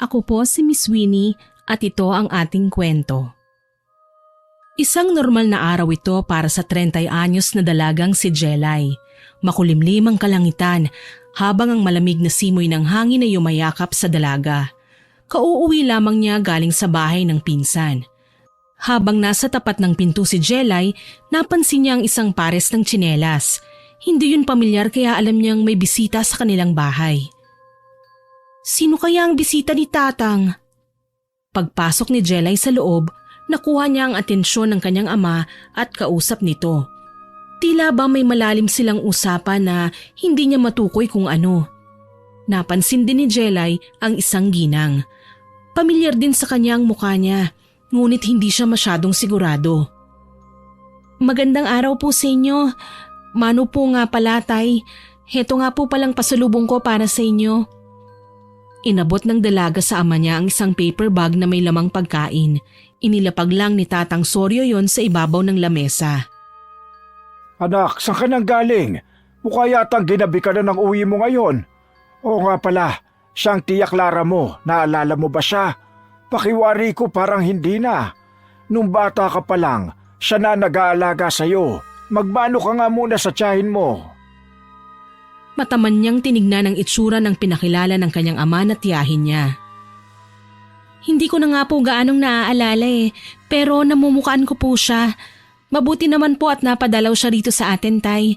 Ako po si Miss Winnie at ito ang ating kwento. Isang normal na araw ito para sa 30 anyos na dalagang si Jelay. Makulimlim ang kalangitan habang ang malamig na simoy ng hangin ay yumayakap sa dalaga. Kauuwi lamang niya galing sa bahay ng pinsan. Habang nasa tapat ng pinto si Jelay, napansin niya ang isang pares ng tsinelas. Hindi yun pamilyar kaya alam niyang may bisita sa kanilang bahay. Sino kaya ang bisita ni Tatang? Pagpasok ni Jelay sa loob, nakuha niya ang atensyon ng kanyang ama at kausap nito. Tila ba may malalim silang usapan na hindi niya matukoy kung ano. Napansin din ni Jelay ang isang ginang. Pamilyar din sa kanya ang mukha niya, ngunit hindi siya masyadong sigurado. Magandang araw po sa inyo. Mano po nga pala, Tay. Heto nga po palang pasalubong ko para sa inyo. Inabot ng dalaga sa ama niya ang isang paper bag na may lamang pagkain. Inilapag lang ni Tatang Soryo yon sa ibabaw ng lamesa. Anak, saan ka nang galing? Mukha yatang ginabi ka na ng uwi mo ngayon. Oo nga pala, siyang Tia Clara mo. Naalala mo ba siya? Pakiwari ko parang hindi na. Nung bata ka pa lang, siya na nag-aalaga sa'yo. Magbano ka nga muna sa tiyahin mo. Mataman niyang tinignan ang itsura ng pinakilala ng kanyang ama na tiyahin niya. Hindi ko na nga po gaanong naaalala pero namumukaan ko po siya. Mabuti naman po at napadalaw siya rito sa atin, Tay.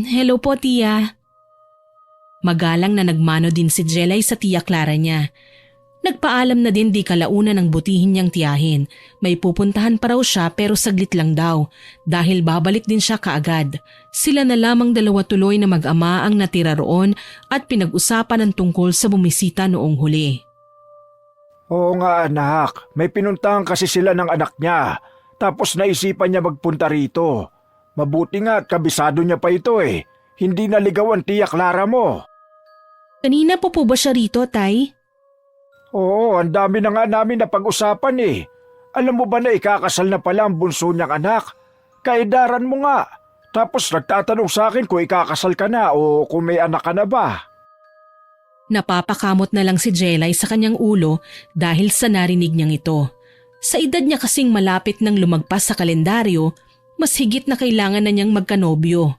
Hello po, Tia. Magalang na nagmano din si Jelay sa Tia Clara niya. Nagpaalam na din di kalauna ng butihin niyang tiyahin. May pupuntahan pa raw siya pero saglit lang daw dahil babalik din siya kaagad. Sila na lamang dalawa tuloy na mag-ama ang natira roon at pinag-usapan ng tungkol sa bumisita noong huli. Oo nga anak, may pinuntahan kasi sila ng anak niya. Tapos naisipan niya magpunta rito. Mabuti nga at kabisado niya pa ito Hindi naligaw ang Tia Clara mo. Kanina po ba siya rito, Tay? Oo, ang dami na nga namin na pag-usapan Alam mo ba na ikakasal na pala ang bunso niyang anak? Kaedaran mo nga. Tapos nagtatanong sa akin kung ikakasal ka na o kung may anak ka na ba. Napapakamot na lang si Jelay sa kanyang ulo dahil sa narinig niyang ito. Sa edad niya kasing malapit nang lumagpas sa kalendaryo, mas higit na kailangan na niyang magkanobyo.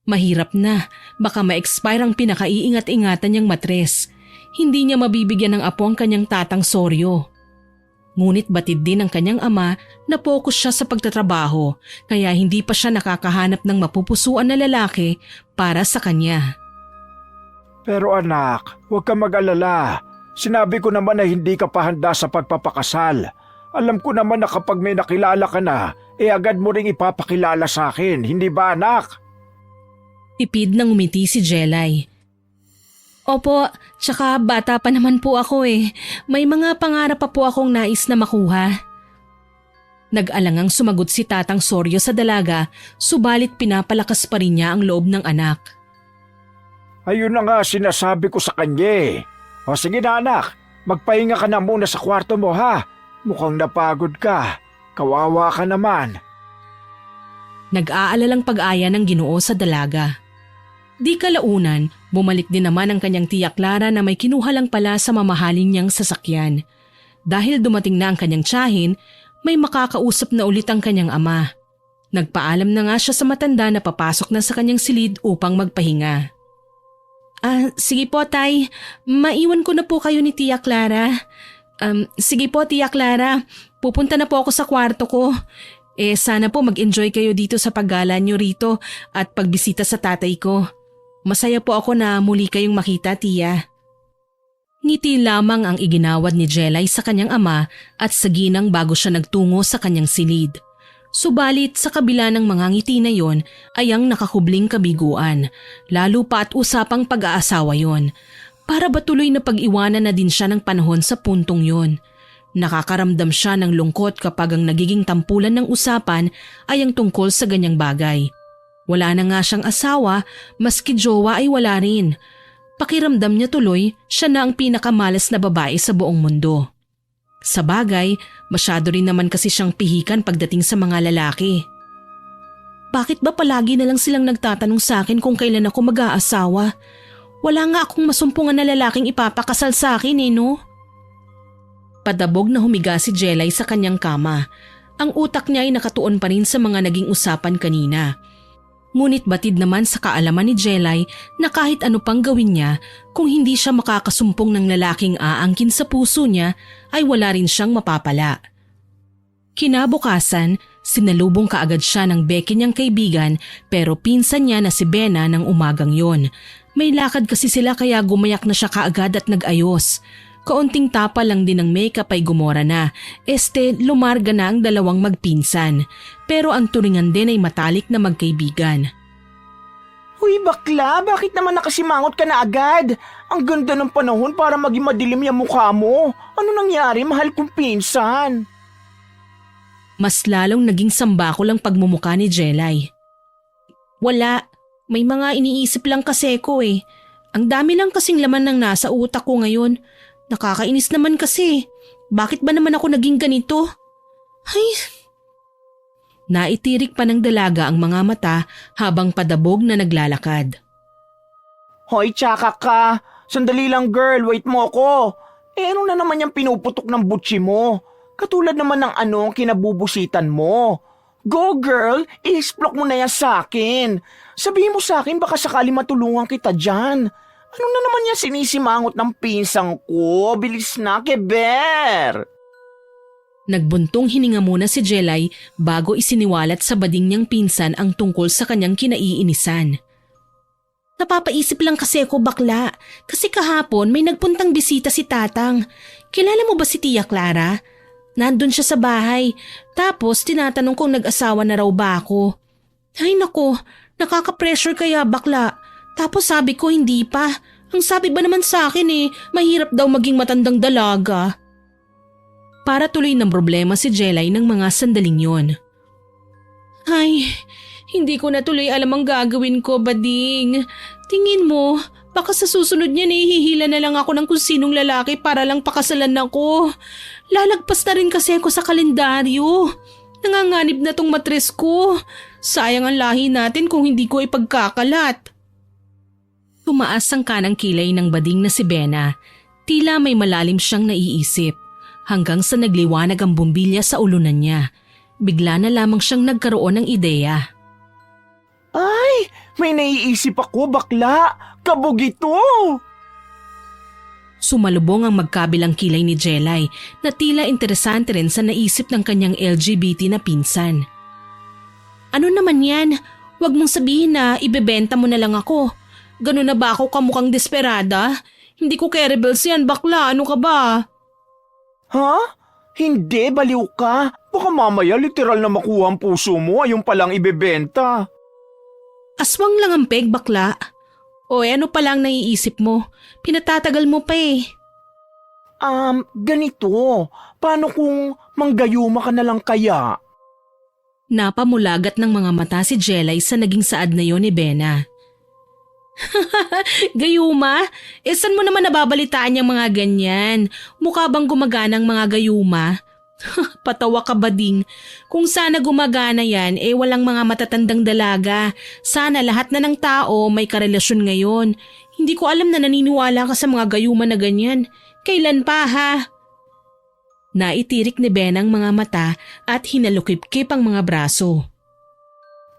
Mahirap na, baka ma-expire ang pinakaiingat-ingatan niyang matres. Hindi niya mabibigyan ng apo ang kanyang Tatang Soryo. Ngunit batid din ng kanyang ama na focus siya sa pagtatrabaho kaya hindi pa siya nakakahanap ng mapupusuan na lalaki para sa kanya. Pero anak, huwag ka mag-alala. Sinabi ko naman na hindi ka pa handa sa pagpapakasal. Alam ko naman na kapag may nakilala ka na, agad mo ring ipapakilala sa akin, hindi ba anak? Tipid nang umiti si Jelay. Opo, tsaka bata pa naman po ako May mga pangarap pa po akong nais na makuha. Nag-alangang sumagot si Tatang Soryo sa dalaga, subalit pinapalakas pa rin niya ang loob ng anak. Ayun na nga sinasabi ko sa kanya O sige na anak, magpahinga ka na muna sa kwarto mo ha. Mukhang napagod ka. Kawawa ka naman. Nag-aalalang pag-aya ng Ginoo sa dalaga. Di kalaunan, bumalik din naman ang kanyang Tia Clara na may kinuha lang pala sa mamahalin niyang sasakyan. Dahil dumating na ang kanyang tiyahin, may makakausap na ulit ang kanyang ama. Nagpaalam na nga siya sa matanda na papasok na sa kanyang silid upang magpahinga. Sige po, Tay. Maiwan ko na po kayo ni Tia Clara. Sige po, Tia Clara. Pupunta na po ako sa kwarto ko. Sana po mag-enjoy kayo dito sa paggala niyo rito at pagbisita sa tatay ko. Masaya po ako na muli kayong makita, Tia. Ngiti lamang ang iginawad ni Jelay sa kanyang ama at sa ginang bago siya nagtungo sa kanyang silid. Subalit sa kabila ng mga ngiti na yon ay ang nakakubling kabiguan, lalo pa at usapang pag-aasawa yon. Para ba tuloy na pag-iwanan na din siya ng panahon sa puntong yon. Nakakaramdam siya ng lungkot kapag ang nagiging tampulan ng usapan ay ang tungkol sa ganyang bagay. Wala na nga siyang asawa, maski jowa ay wala rin. Pakiramdam niya tuloy, siya na ang pinakamalas na babae sa buong mundo. Sa bagay, masyado rin naman kasi siyang pihikan pagdating sa mga lalaki. Bakit ba palagi na lang silang nagtatanong sa akin kung kailan ako mag-aasawa? Wala nga akong masumpungan na lalaking ipapakasal sa akin no? Padabog na humiga si Jelay sa kanyang kama. Ang utak niya ay nakatuon pa rin sa mga naging usapan kanina. Ngunit batid naman sa kaalaman ni Jelay na kahit ano pang gawin niya, kung hindi siya makakasumpong ng lalaking aangkin sa puso niya, ay wala rin siyang mapapala. Kinabukasan, sinalubong kaagad siya ng beke niyang kaibigan pero pinsan niya na si Bena ng umagang yon. May lakad kasi sila kaya gumayak na siya kaagad at nag-ayos. Kaunting tapa lang din ng makeup ay gumora na. Lumarga na ang dalawang magpinsan. Pero ang turingan din ay matalik na magkaibigan. Huy bakla, bakit naman nakasimangot ka na agad? Ang ganda ng panahon para maging madilim yung mukha mo. Ano nangyari, mahal kong pinsan? Mas lalong naging sambako lang pagmumuka ni Jelay. Wala, may mga iniisip lang kasi ko eh. Ang dami lang kasing laman ng nasa utak ko ngayon. Nakakainis naman kasi. Bakit ba naman ako naging ganito? Ay... Naitirik pa ng dalaga ang mga mata habang padabog na naglalakad. Hoy, tsaka ka. Sandali lang girl, wait mo ako. Ano na naman yung pinuputok ng butsi mo? Katulad naman ng kinabubusitan mo. Go girl, i-explok mo na yan sa akin. Sabihin mo sa akin baka sakali matulungan kita dyan. Ano na naman yan sinisimangot ng pinsang ko? Bilis na, Keber! Nagbuntong hininga muna si Jelay bago isiniwalat sa bading niyang pinsan ang tungkol sa kanyang kinaiinisan. Napapaisip lang kasi ako bakla, kasi kahapon may nagpuntang bisita si Tatang. Kilala mo ba si Tia Clara? Nandun siya sa bahay, tapos tinatanong kung nag-asawa na raw ba ako. Ay nako, nakaka-pressure kaya bakla. Tapos sabi ko hindi pa. Ang sabi ba naman sa akin mahirap daw maging matandang dalaga. Para tuloy ng problema si Jelay ng mga sandaling yon. Ay, hindi ko na tuloy alam ang gagawin ko, bading. Tingin mo, baka sa susunod niya hihila na lang ako ng kung sinong lalaki para lang pakasalan ako. Lalagpas na rin kasi ako sa kalendaryo. Nanganganib na tong matres ko. Sayang ang lahi natin kung hindi ko ipagkakalat. Tumaas ang kanang kilay ng bading na si Bena. Tila may malalim siyang naiisip. Hanggang sa nagliwanag ang bumbilya sa ulunan niya. Bigla na lamang siyang nagkaroon ng ideya. Ay, may naiisip ako bakla. Kabog ito! Sumalubong ang magkabilang kilay ni Jelay na tila interesante rin sa naisip ng kanyang LGBT na pinsan. Ano naman yan? Huwag mong sabihin na ibebenta mo na lang ako. Ganun na ba ako kamukhang desperada? Hindi ko kay rebels yan, bakla. Ano ka ba? Ha? Hindi, baliw ka. Baka mamaya literal na makuha ang puso mo, ayun palang ibebenta. Aswang lang ang peg, bakla. O ano palang naiisip mo? Pinatatagal mo pa eh. Ganito. Paano kung manggayuma ka na lang kaya? Napamulagat ng mga mata si Jelay sa naging saad na yon ni Bena. Gayuma? Saan mo naman nababalitaan yung mga ganyan? Mukha bang gumagana ang mga gayuma? Patawa ka bading. Kung sana gumagana yan, walang mga matatandang dalaga. Sana lahat na ng tao may karelasyon ngayon. Hindi ko alam na naniniwala ka sa mga gayuma na ganyan. Kailan pa ha? Naitirik ni Ben ang mga mata at hinalukip-kip ang mga braso.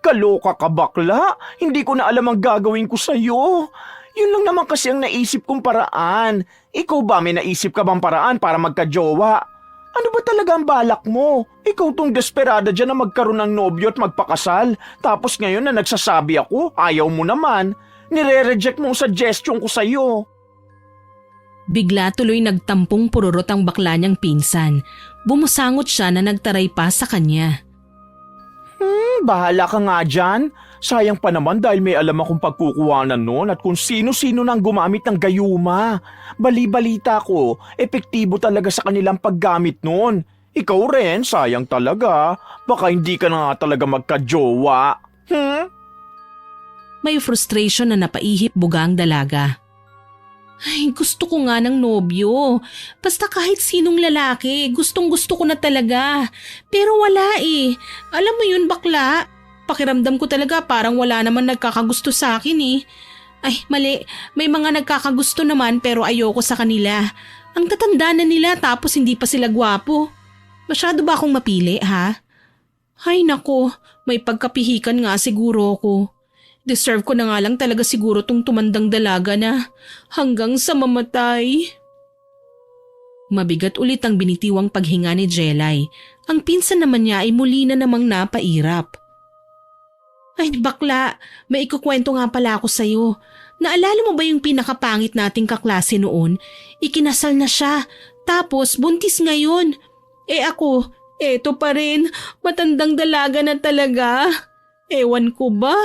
Kaloka ka bakla, hindi ko na alam ang gagawin ko sa'yo. Yun lang naman kasi ang naisip kong paraan. Ikaw ba may naisip ka bang paraan para magka-jowa? Ano ba talaga ang balak mo? Ikaw tong desperada dyan na magkaroon ng nobyo at magpakasal. Tapos ngayon na nagsasabi ako, ayaw mo naman. Nire-reject mo ang suggestion ko sa'yo. Bigla tuloy nagtampong pururot ang bakla niyang pinsan. Bumusangot siya na nagtaray pa sa kanya. Bahala ka nga dyan. Sayang pa naman dahil may alam akong pagkukuhanan noon at kung sino-sino nang gumamit ng gayuma. Bali-balita ko, epektibo talaga sa kanilang paggamit noon. Ikaw rin, sayang talaga. Baka hindi ka na nga talaga magka-jowa. May frustration na napaihip bugang dalaga. Ay, gusto ko nga ng nobyo. Basta kahit sinong lalaki, gustong-gusto ko na talaga. Pero wala eh. Alam mo yun, bakla? Pakiramdam ko talaga parang wala naman nagkakagusto sa akin eh. Ay, mali. May mga nagkakagusto naman pero ayoko sa kanila. Ang tatanda na nila tapos hindi pa sila gwapo. Masyado ba akong mapili, ha? Hay nako, may pagkapihikan nga siguro ako. Deserve ko na nga lang talaga siguro tong tumandang dalaga na hanggang sa mamatay. Mabigat ulit ang binitiwang paghinga ni Jelay. Ang pinsan naman niya ay muli na namang napairap. Ay bakla, may ikukwento nga pala ako sa'yo. Naalala mo ba yung pinakapangit nating kaklase noon? Ikinasal na siya, tapos buntis ngayon. Ako, eto pa rin, matandang dalaga na talaga. Ewan ko ba?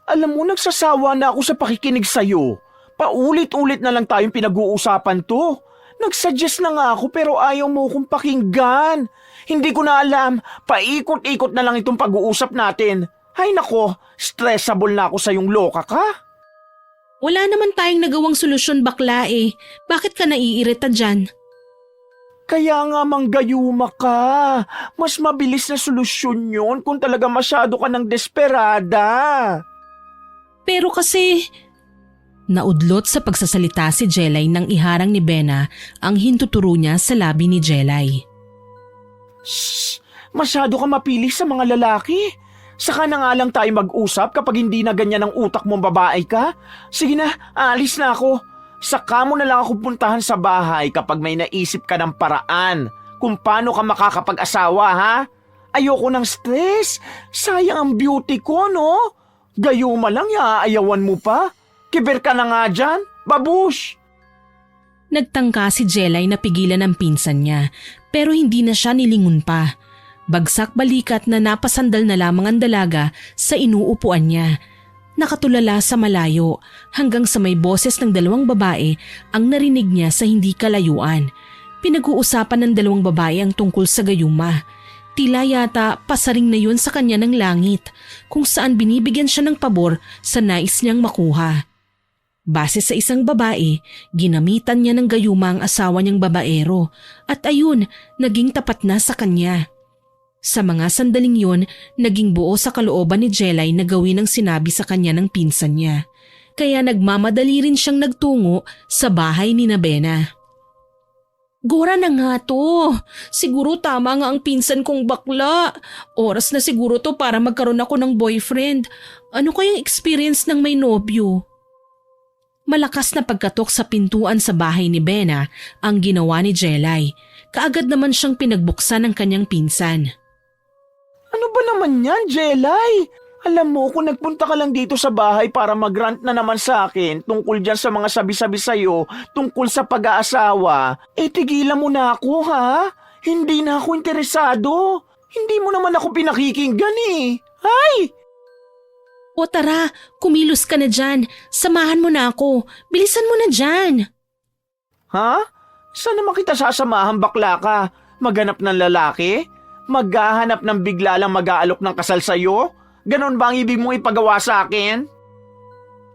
Alam mo, nagsasawa na ako sa pakikinig sa'yo. Paulit-ulit na lang tayong pinag-uusapan to. Nagsuggest na nga ako pero ayaw mo kong pakinggan. Hindi ko na alam, paikot-ikot na lang itong pag-uusap natin. Ay nako, stressable na ako sa yung loka ka. Wala naman tayong nagawang solusyon bakla eh. Bakit ka naiirita dyan? Kaya nga manggayuma ka. Mas mabilis na solusyon yun kung talaga masyado ka ng desperada. Pero kasi... Naudlot sa pagsasalita si Jelay nang iharang ni Bena ang hintuturo niya sa labi ni Jelay. Shh! Masyado ka mapili sa mga lalaki. Saka na nga lang tayo mag-usap kapag hindi na ganyan ang utak mong babae ka. Sige na, alis na ako. Saka mo na lang ako puntahan sa bahay kapag may naisip ka ng paraan kung paano ka makakapag-asawa, ha? Ayoko ng stress. Sayang ang beauty ko, no? Gayuma lang, iaayawan mo pa. Kiber ka na nga dyan, babush! Nagtangka si Jelay na pigilan ang pinsan niya pero hindi na siya nilingon pa. Bagsak balikat na napasandal na lamang ang dalaga sa inuupuan niya. Nakatulala sa malayo hanggang sa may boses ng dalawang babae ang narinig niya sa hindi kalayuan. Pinag-uusapan ng dalawang babae ang tungkol sa gayuma. Tila yata pasaring na yun sa kanya ng langit kung saan binibigyan siya ng pabor sa nais niyang makuha. Base sa isang babae, ginamitan niya ng gayuma ang asawa niyang babaero at ayun, naging tapat na sa kanya. Sa mga sandaling yun, naging buo sa kalooban ni Jelay na gawin ang sinabi sa kanya ng pinsan niya. Kaya nagmamadali rin siyang nagtungo sa bahay ni Bena. Gora na nga to. Siguro tama nga ang pinsan kong bakla. Oras na siguro to para magkaroon ako ng boyfriend. Ano kayang experience ng may nobyo? Malakas na pagkatok sa pintuan sa bahay ni Bena ang ginawa ni Jelay. Kaagad naman siyang pinagbuksan ng kanyang pinsan. Ano ba naman yan, Jelay? Alam mo, kung nagpunta ka lang dito sa bahay para mag-rant na naman sa akin tungkol dyan sa mga sabi-sabi sa'yo, tungkol sa pag-aasawa, tigilan mo na ako, ha? Hindi na ako interesado. Hindi mo naman ako pinakikinggan eh. Ay! O tara, kumilos ka na dyan. Samahan mo na ako. Bilisan mo na dyan. Ha? Saan naman kita sasamahan, bakla ka? Maghanap ng lalaki? Maghahanap ng bigla lang mag-aalok ng kasal sa'yo? Ganon ba ang ibig mong ipagawa sa akin?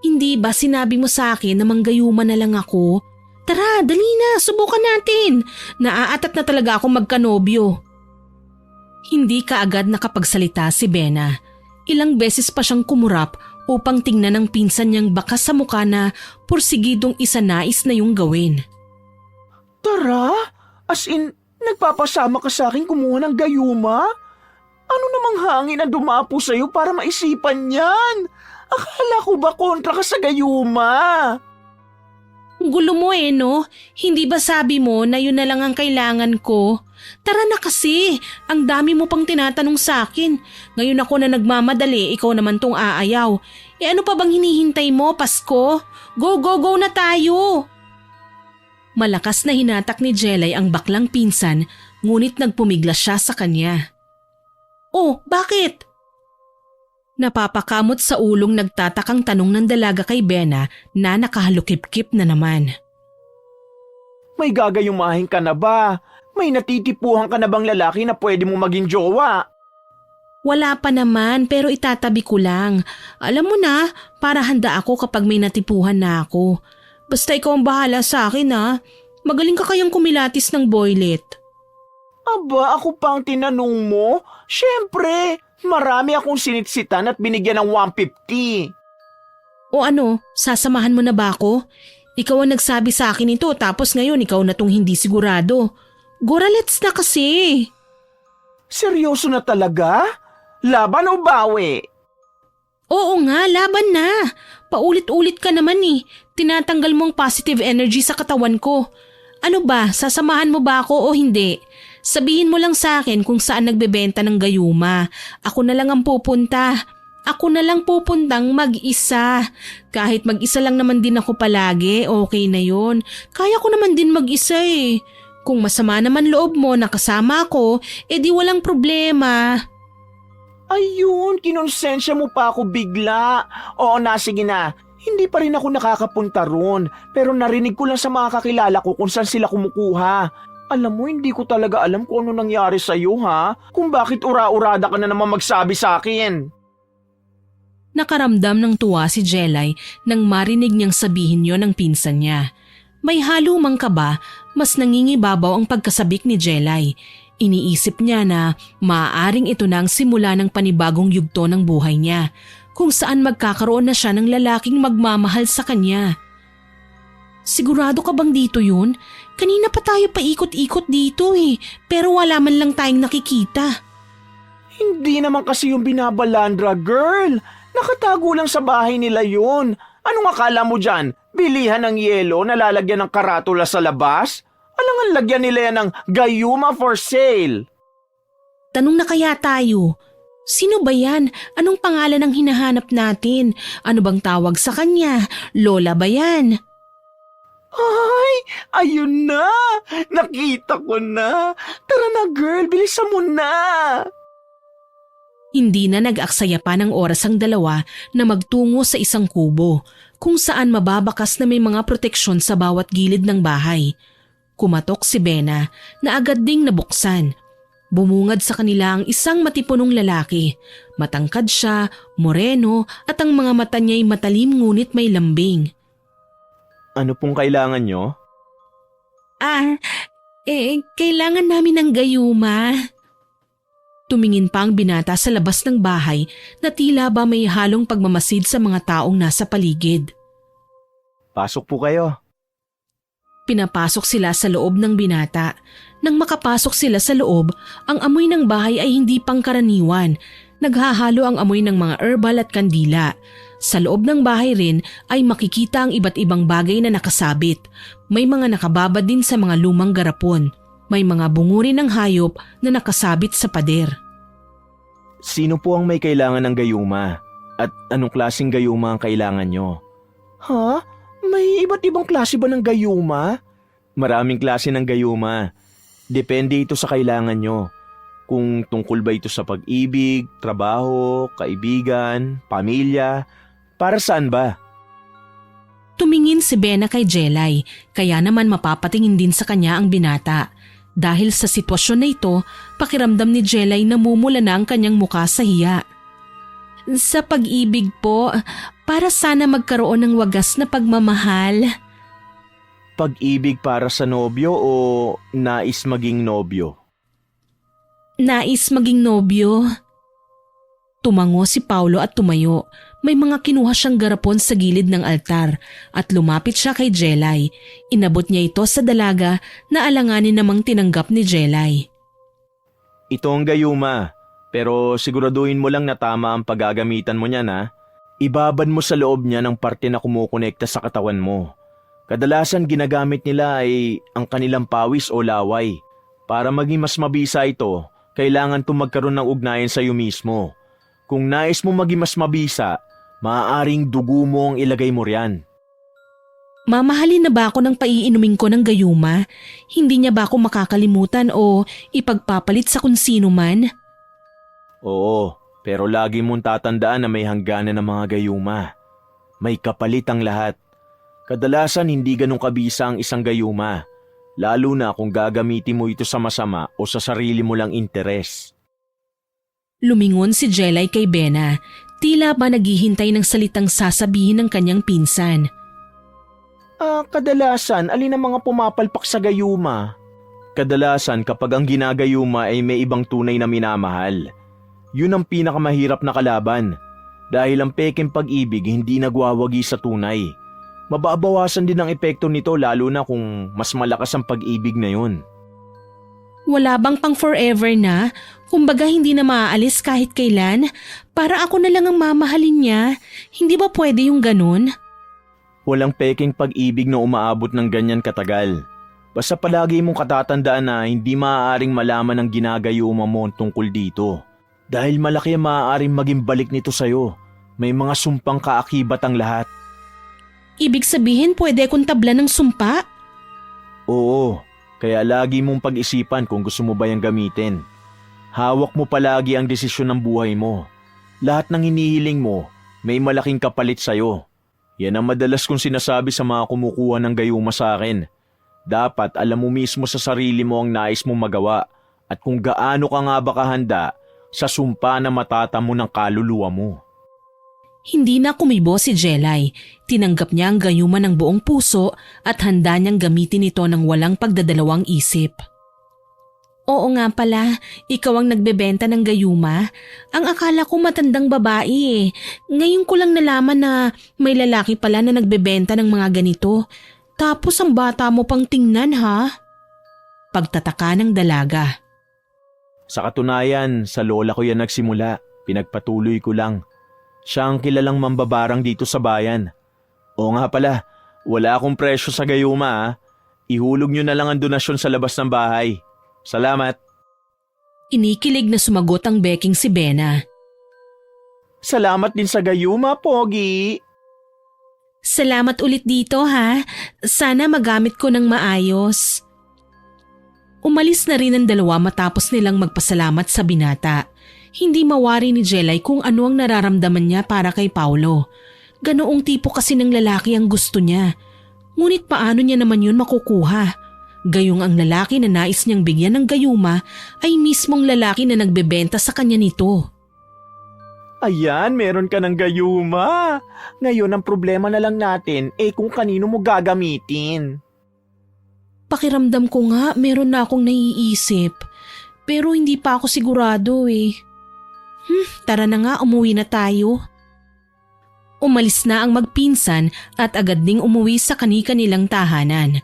Hindi ba sinabi mo sa akin na manggayuma na lang ako? Tara, dali na, subukan natin. Naaatat na talaga ako magkanobyo. Hindi kaagad nakapagsalita si Bena. Ilang beses pa siyang kumurap upang tingnan ng pinsan niyang bakas sa mukha na porsigidong isanais na yung gawin. Tara? As in, nagpapasama ka sa akin kumuha ng gayuma? Ano namang hangin ang dumapo sa'yo para maisipan yan? Akala ko ba kontra ka sa gayuma? Gulo mo no? Hindi ba sabi mo na yun na lang ang kailangan ko? Tara na kasi, ang dami mo pang tinatanong sa akin. Ngayon ako na nagmamadali, ikaw naman tong aayaw. Ano pa bang hinihintay mo, Pasko? Go, go, go na tayo! Malakas na hinatak ni Jelay ang baklang pinsan, ngunit nagpumigla siya sa kanya. Oh, bakit? Napapakamot sa ulong nagtatakang tanong ng dalaga kay Bena na nakahalukip-kip na naman. May gagayumahin ka na ba? May natitipuhan ka na bang lalaki na pwede mo maging jowa? Wala pa naman pero itatabi ko lang. Alam mo na, para handa ako kapag may natipuhan na ako. Basta ikaw ang bahala sa akin ha. Magaling ka kayang kumilatis ng boylet. Aba, ako pang tinanong mo? Siyempre, marami akong sinitsitan at binigyan ng 150. O ano, sasamahan mo na ba ako? Ikaw ang nagsabi sa akin ito tapos ngayon ikaw na tong hindi sigurado. Gora, let's na kasi. Seryoso na talaga? Laban o bawi? Oo nga, laban na. Paulit-ulit ka naman eh. Tinatanggal mo ang positive energy sa katawan ko. Ano ba, sasamahan mo ba ako o hindi? Sabihin mo lang sa akin kung saan nagbebenta ng gayuma. Ako na lang ang pupunta. Ako na lang pupuntang mag-isa. Kahit mag-isa lang naman din ako palagi, okay na yon. Kaya ko naman din mag-isa eh. Kung masama naman loob mo na kasama ko, edi walang problema. Ayun, kinonsensya mo pa ako bigla. Oo na, sige na. Hindi pa rin ako nakakapunta ron, pero narinig ko lang sa mga kakilala ko kung saan sila kumukuha. Alam mo, hindi ko talaga alam kung ano nangyari sa'yo ha? Kung bakit ura-urada ka na naman magsabi sa akin. Nakaramdam ng tuwa si Jelay nang marinig niyang sabihin yon ng pinsan niya. May halo mang kaba, mas nangingibabaw ang pagkasabik ni Jelay. Iniisip niya na maaaring ito na ang simula ng panibagong yugto ng buhay niya, kung saan magkakaroon na siya ng lalaking magmamahal sa kanya. Sigurado ka bang dito yun? Kanina pa tayo paikot-ikot dito eh, pero wala man lang tayong nakikita. Hindi naman kasi yung binabalandra, girl. Nakatago lang sa bahay nila yun. Anong akala mo dyan? Bilihan ng yelo na lalagyan ng karatula sa labas? Alangan lagyan nila yan ng gayuma for sale. Tanong na kaya tayo, sino ba yan? Anong pangalan ang hinahanap natin? Ano bang tawag sa kanya? Lola ba yan? Ay, ayun na! Nakita ko na! Tara na girl, bilisan mo na! Hindi na nag-aksaya pa ng oras ang dalawa na magtungo sa isang kubo kung saan mababakas na may mga proteksyon sa bawat gilid ng bahay. Kumatok si Bena na agad ding nabuksan. Bumungad sa kanila ang isang matipunong lalaki. Matangkad siya, moreno at ang mga mata niya'y matalim ngunit may lambing. Ano pong kailangan nyo? Kailangan namin ng gayuma. Tumingin pa ang binata sa labas ng bahay na tila ba may halong pagmamasid sa mga taong nasa paligid. Pasok po kayo. Pinapasok sila sa loob ng binata. Nang makapasok sila sa loob, ang amoy ng bahay ay hindi pangkaraniwan. Naghahalo ang amoy ng mga herbal at kandila. Sa loob ng bahay rin ay makikita ang iba't ibang bagay na nakasabit. May mga nakababad din sa mga lumang garapon. May mga bunguri ng hayop na nakasabit sa pader. Sino po ang may kailangan ng gayuma? At anong klaseng gayuma ang kailangan nyo? Ha? May iba't ibang klase ba ng gayuma? Maraming klase ng gayuma. Depende ito sa kailangan nyo. Kung tungkol ba ito sa pag-ibig, trabaho, kaibigan, pamilya, para saan ba? Tumingin si Bena kay Jelay, kaya naman mapapatingin din sa kanya ang binata. Dahil sa sitwasyon na ito, pakiramdam ni Jelay namumula na ang kanyang muka sa hiya. Sa pag-ibig po, para sana magkaroon ng wagas na pagmamahal. Pag-ibig para sa nobyo o nais maging nobyo? Nais maging nobyo. Tumango si Paulo at tumayo. May mga kinuha siyang garapon sa gilid ng altar at lumapit siya kay Jelay. Inabot niya ito sa dalaga na alanganin namang tinanggap ni Jelay. Ito ang gayuma, pero siguraduhin mo lang na tama ang paggagamitan mo niyan ha. Ibabad mo sa loob niya ng parte na kumukonekta sa katawan mo. Kadalasan ginagamit nila ay ang kanilang pawis o laway. Para maging mas mabisa ito, kailangan itong magkaroon ng ugnayan sa iyo mismo. Kung nais mo maging mas mabisa, maaaring dugo mo ang ilagay mo riyan. Mamahalin na ba ako ng paiinumin ko ng gayuma? Hindi niya ba ako makakalimutan o ipagpapalit sa kung sino man? Oo, pero lagi mong tatandaan na may hangganan ng mga gayuma. May kapalit ang lahat. Kadalasan hindi ganun kabisa ang isang gayuma, lalo na kung gagamitin mo ito sa masama o sa sarili mo lang interes. Lumingon si Jelay kay Bena, tila ba naghihintay ng salitang sasabihin ng kanyang pinsan. Kadalasan, alin ang mga pumapalpak sa gayuma? Kadalasan kapag ang ginagayuma ay may ibang tunay na minamahal. Yun ang pinakamahirap na kalaban. Dahil ang pekeng pag-ibig hindi nagwawagi sa tunay. mababawasan din ang epekto nito lalo na kung mas malakas ang pag-ibig na yun. Wala bang pang forever na? Kumbaga hindi na maaalis kahit kailan? Para ako na lang ang mamahalin niya. Hindi ba pwede yung ganun? Walang peking pag-ibig na umaabot ng ganyan katagal. Basta palagi mong katatandaan na hindi maaaring malaman ang ginagayuma mo tungkol dito. Dahil malaki ang maaaring maging balik nito sa'yo. May mga sumpang kaakibat ang lahat. Ibig sabihin pwede akong tabla ng sumpa? Oo, kaya lagi mong pag-isipan kung gusto mo ba yung gamitin. Hawak mo palagi ang desisyon ng buhay mo. Lahat ng hinihiling mo, may malaking kapalit sa'yo. Yan ang madalas kong sinasabi sa mga kumukuha ng gayuma sa akin. Dapat alam mo mismo sa sarili mo ang nais mong magawa at kung gaano ka nga ba kahanda sa sumpa na matatamo ng kaluluwa mo. Hindi na kumibo si Jelay. Tinanggap niya ang gayuma ng buong puso at handa niyang gamitin ito ng walang pagdadalawang isip. Oo nga pala, ikaw ang nagbebenta ng gayuma. Ang akala ko matandang babae eh. Ngayon ko lang nalaman na may lalaki pala na nagbebenta ng mga ganito. Tapos ang bata mo pang tingnan ha? Pagtataka ng dalaga. Sa katunayan, sa lola ko yan nagsimula. Pinagpatuloy ko lang. Siya ang kilalang mambabarang dito sa bayan. Oo nga pala, wala akong presyo sa gayuma ha. Ihulog nyo na lang ang donasyon sa labas ng bahay. Salamat. Inikilig na sumagot ang beking si Bena. Salamat din sa gayuma, Pogi. Salamat ulit dito ha. Sana magamit ko ng maayos. Umalis na rin ang dalawa matapos nilang magpasalamat sa binata. Hindi mawari ni Jelay kung ano ang nararamdaman niya para kay Paulo. Ganoong tipo kasi ng lalaki ang gusto niya. Ngunit paano niya naman yun makukuha? Gayong ang lalaki na nais niyang bigyan ng gayuma ay mismong lalaki na nagbebenta sa kanya nito. Ayan, meron ka ng gayuma. Ngayon ang problema na lang natin kung kanino mo gagamitin. Pakiramdam ko nga meron na akong naiisip. Pero hindi pa ako sigurado eh. Tara na nga, umuwi na tayo. Umalis na ang magpinsan at agad ding umuwi sa kani-kanilang tahanan.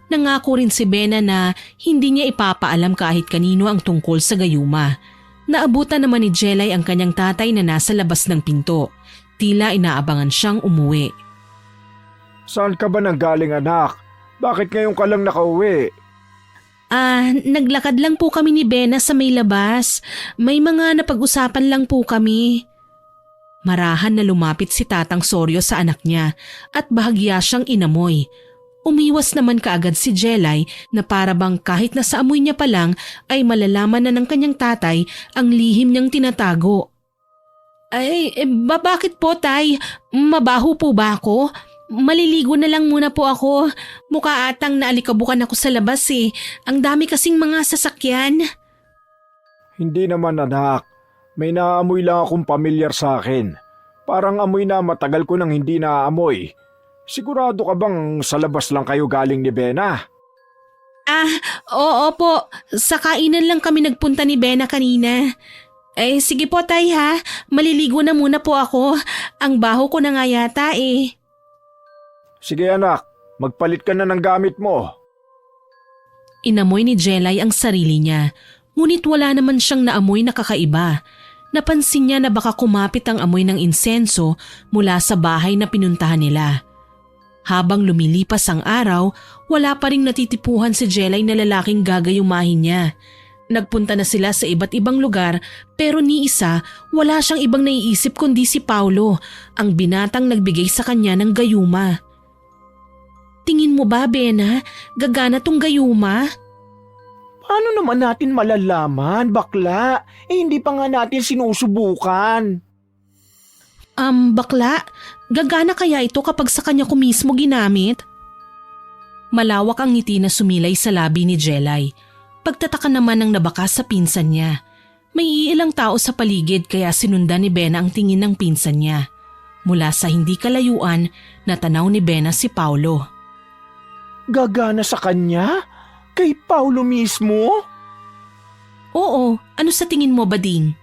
Nangako rin si Bena na hindi niya ipapaalam kahit kanino ang tungkol sa gayuma. Naabutan naman ni Jelay ang kanyang tatay na nasa labas ng pinto. Tila inaabangan siyang umuwi. Saan ka ba nanggaling anak? Bakit ngayon ka lang nakauwi? Naglakad lang po kami ni Bena sa may labas. May mga napag-usapan lang po kami. Marahan na lumapit si Tatang Soryo sa anak niya at bahagya siyang inamoy. Umiwas naman kaagad si Jelay na para bang kahit nasa amoy niya pa lang ay malalaman na ng kanyang tatay ang lihim niyang tinatago. Bakit po tay? Mabaho po ba ako? Maliligo na lang muna po ako. Mukha atang naalikabukan ako sa labas eh. Ang dami kasing mga sasakyan. Hindi naman anak. May naamoy lang akong pamilyar sa akin. Parang amoy na matagal ko nang hindi naaamoy. Sigurado ka bang sa labas lang kayo galing ni Bena? Oo po. Sa kainan lang kami nagpunta ni Bena kanina. Sige po tay ha. Maliligo na muna po ako. Ang baho ko na nga yata eh. Sige anak, magpalit ka na ng gamit mo. Inamoy ni Jelay ang sarili niya. Ngunit wala naman siyang naamoy na kakaiba. Napansin niya na baka kumapit ang amoy ng insenso mula sa bahay na pinuntahan nila. Habang lumilipas ang araw, wala pa ring natitipuhan si Jelay na lalaking gagayumahin niya. Nagpunta na sila sa iba't ibang lugar pero ni isa wala siyang ibang naiisip kundi si Paulo, ang binatang nagbigay sa kanya ng gayuma. Tingin mo ba, Bena? Gagana tong gayuma? Paano naman natin malalaman, bakla? Hindi pa nga natin sinusubukan. Bakla, gagana kaya ito kapag sa kanya ko mismo ginamit? Malawak ang ngiti na sumilay sa labi ni Jelay. Pagtataka naman ang nabakas sa pinsan niya. May ilang tao sa paligid kaya sinundan ni Bena ang tingin ng pinsan niya. Mula sa hindi kalayuan, natanaw ni Bena si Paulo. Gagana sa kanya? Kay Paulo mismo? Oo, ano sa tingin mo, Bading?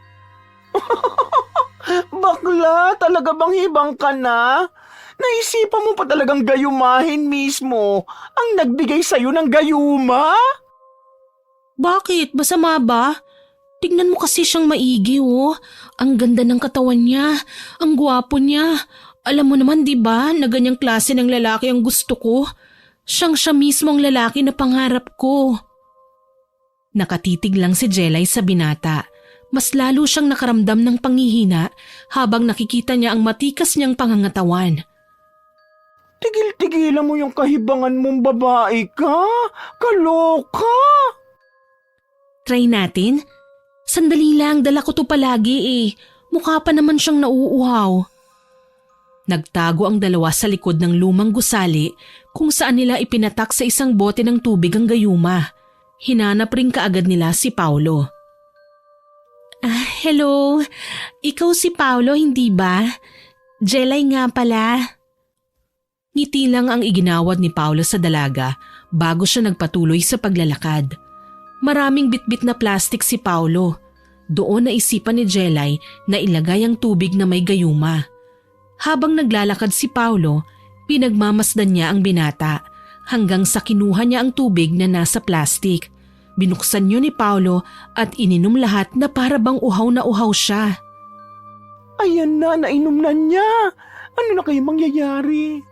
Bakla, talaga bang hibang ka na? Naisipan mo pa talagang gayumahin mismo ang nagbigay sa'yo ng gayuma? Bakit? Masama ba? Tignan mo kasi siyang maigi oh. Ang ganda ng katawan niya. Ang gwapo niya. Alam mo naman di ba na ganyang klase ng lalaki ang gusto ko? Siya mismo ang lalaki na pangarap ko. Nakatitig lang si Jelay sa binata. Mas lalo siyang nakaramdam ng panghihina habang nakikita niya ang matikas niyang pangangatawan. Tigil-tigilan mo yung kahibangan mong babae ka. Kaloka! Try natin? Sandali lang, dala ko to palagi eh. Mukha pa naman siyang nauuhaw. Nagtago ang dalawa sa likod ng lumang gusali kung saan nila ipinatak sa isang bote ng tubig ang gayuma. Hinanap rin kaagad nila si Paulo. Hello. Ikaw si Paulo, hindi ba? Jelay nga pala. Ngiti lang ang iginawad ni Paulo sa dalaga bago siya nagpatuloy sa paglalakad. Maraming bitbit na plastik si Paulo. Doon naisipan ni Jelay na ilagay ang tubig na may gayuma. Habang naglalakad si Paulo, pinagmamasdan niya ang binata hanggang sa kinuha niya ang tubig na nasa plastik. Binuksan niyo ni Paulo at ininom lahat na para bang uhaw na uhaw siya. Ayan na, nainom na niya. Ano na kayo mangyayari?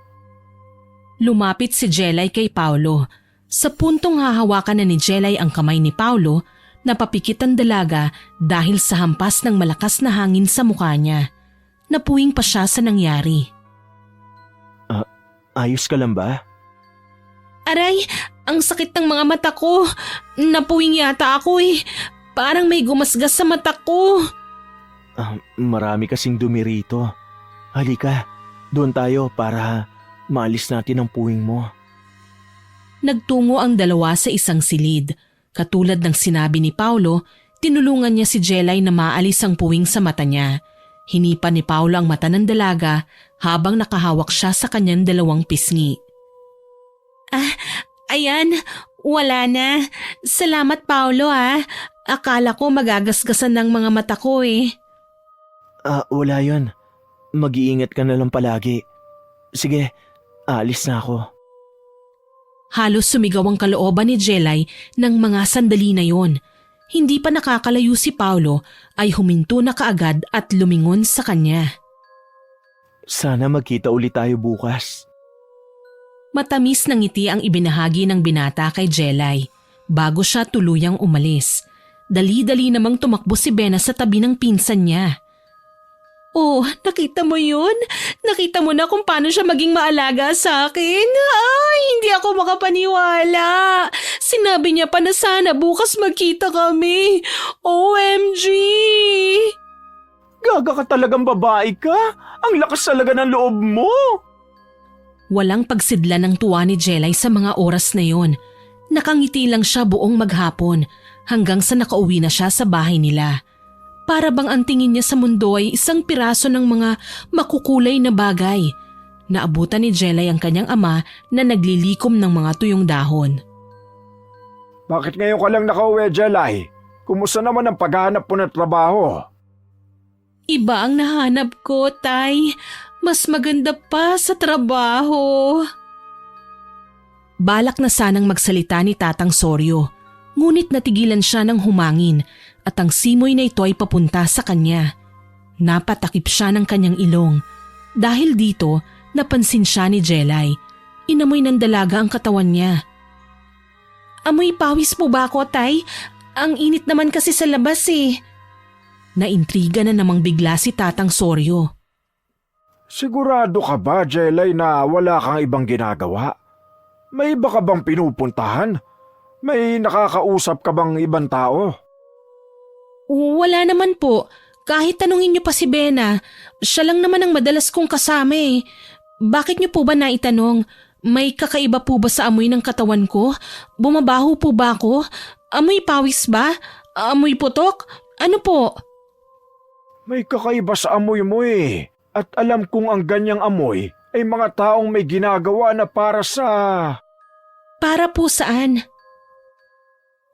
Lumapit si Jelay kay Paulo. Sa puntong hahawakan na ni Jelay ang kamay ni Paulo, napapikit ang dalaga dahil sa hampas ng malakas na hangin sa mukha niya. Napuwing pa siya sa nangyari. Ayos ka lang ba? Aray, ang sakit ng mga mata ko. Napuwing yata ako eh. Parang may gumasgas sa mata ko. Marami kasing dumi rito. Halika, doon tayo para maalis natin ang puwing mo. Nagtungo ang dalawa sa isang silid. Katulad ng sinabi ni Paulo, tinulungan niya si Jelay na maalis ang puwing sa mata niya. Hinipan ni Paulo ang mata ng dalaga habang nakahawak siya sa kanyang dalawang pisngi. Ayan, wala na. Salamat Paulo ah. Akala ko magagasgasan ng mga mata ko eh. Wala yon. Mag-iingat ka na lang palagi. Sige, alis na ako. Halos sumigaw ang kalooban ni Jelay ng mga sandali na yon. Hindi pa nakakalayo si Paulo ay huminto na kaagad at lumingon sa kanya. Sana magkita ulit tayo bukas. Matamis na ngiti ang ibinahagi ng binata kay Jelay bago siya tuluyang umalis. Dali-dali namang tumakbo si Bena sa tabi ng pinsan niya. Oh, nakita mo yun? Nakita mo na kung paano siya maging maalaga sa akin? Ay, hindi ako makapaniwala. Sinabi niya pa na sana bukas magkita kami. OMG! Gaga ka talagang babae ka? Ang lakas talaga ng loob mo! Walang pagsidla ng tuwa ni Jelay sa mga oras na yon. Nakangiti lang siya buong maghapon hanggang sa nakauwi na siya sa bahay nila. Para bang ang tingin niya sa mundo ay isang piraso ng mga makukulay na bagay. Naabutan ni Jelay ang kanyang ama na naglilikom ng mga tuyong dahon. Bakit ngayon ka lang nakauwi, Jelay? Kumusta naman ang paghahanap mo ng trabaho? Iba ang nahanap ko, Tay. Mas maganda pa sa trabaho. Balak na sanang magsalita ni Tatang Soryo, ngunit natigilan siya ng humangin at ang simoy na ito ay papunta sa kanya. Napatakip siya ng kanyang ilong. Dahil dito, napansin siya ni Jelay. Inamoy ng dalaga ang katawan niya. Amoy pawis po ba ako, Tay? Ang init naman kasi sa labas eh. Naintriga na namang bigla si Tatang Soryo. Sigurado ka ba, Jelay, na wala kang ibang ginagawa? May iba ka bang pinupuntahan? May nakakausap ka bang ibang tao? Wala naman po. Kahit tanungin niyo pa si Bena, siya lang naman ang madalas kong kasama eh. Bakit niyo po ba naitanong? May kakaiba po ba sa amoy ng katawan ko? Bumabaho po ba ako? Amoy pawis ba? Amoy putok? Ano po? May kakaiba sa amoy mo eh. At alam kong ang ganyang amoy ay mga taong may ginagawa na para sa... Para po saan?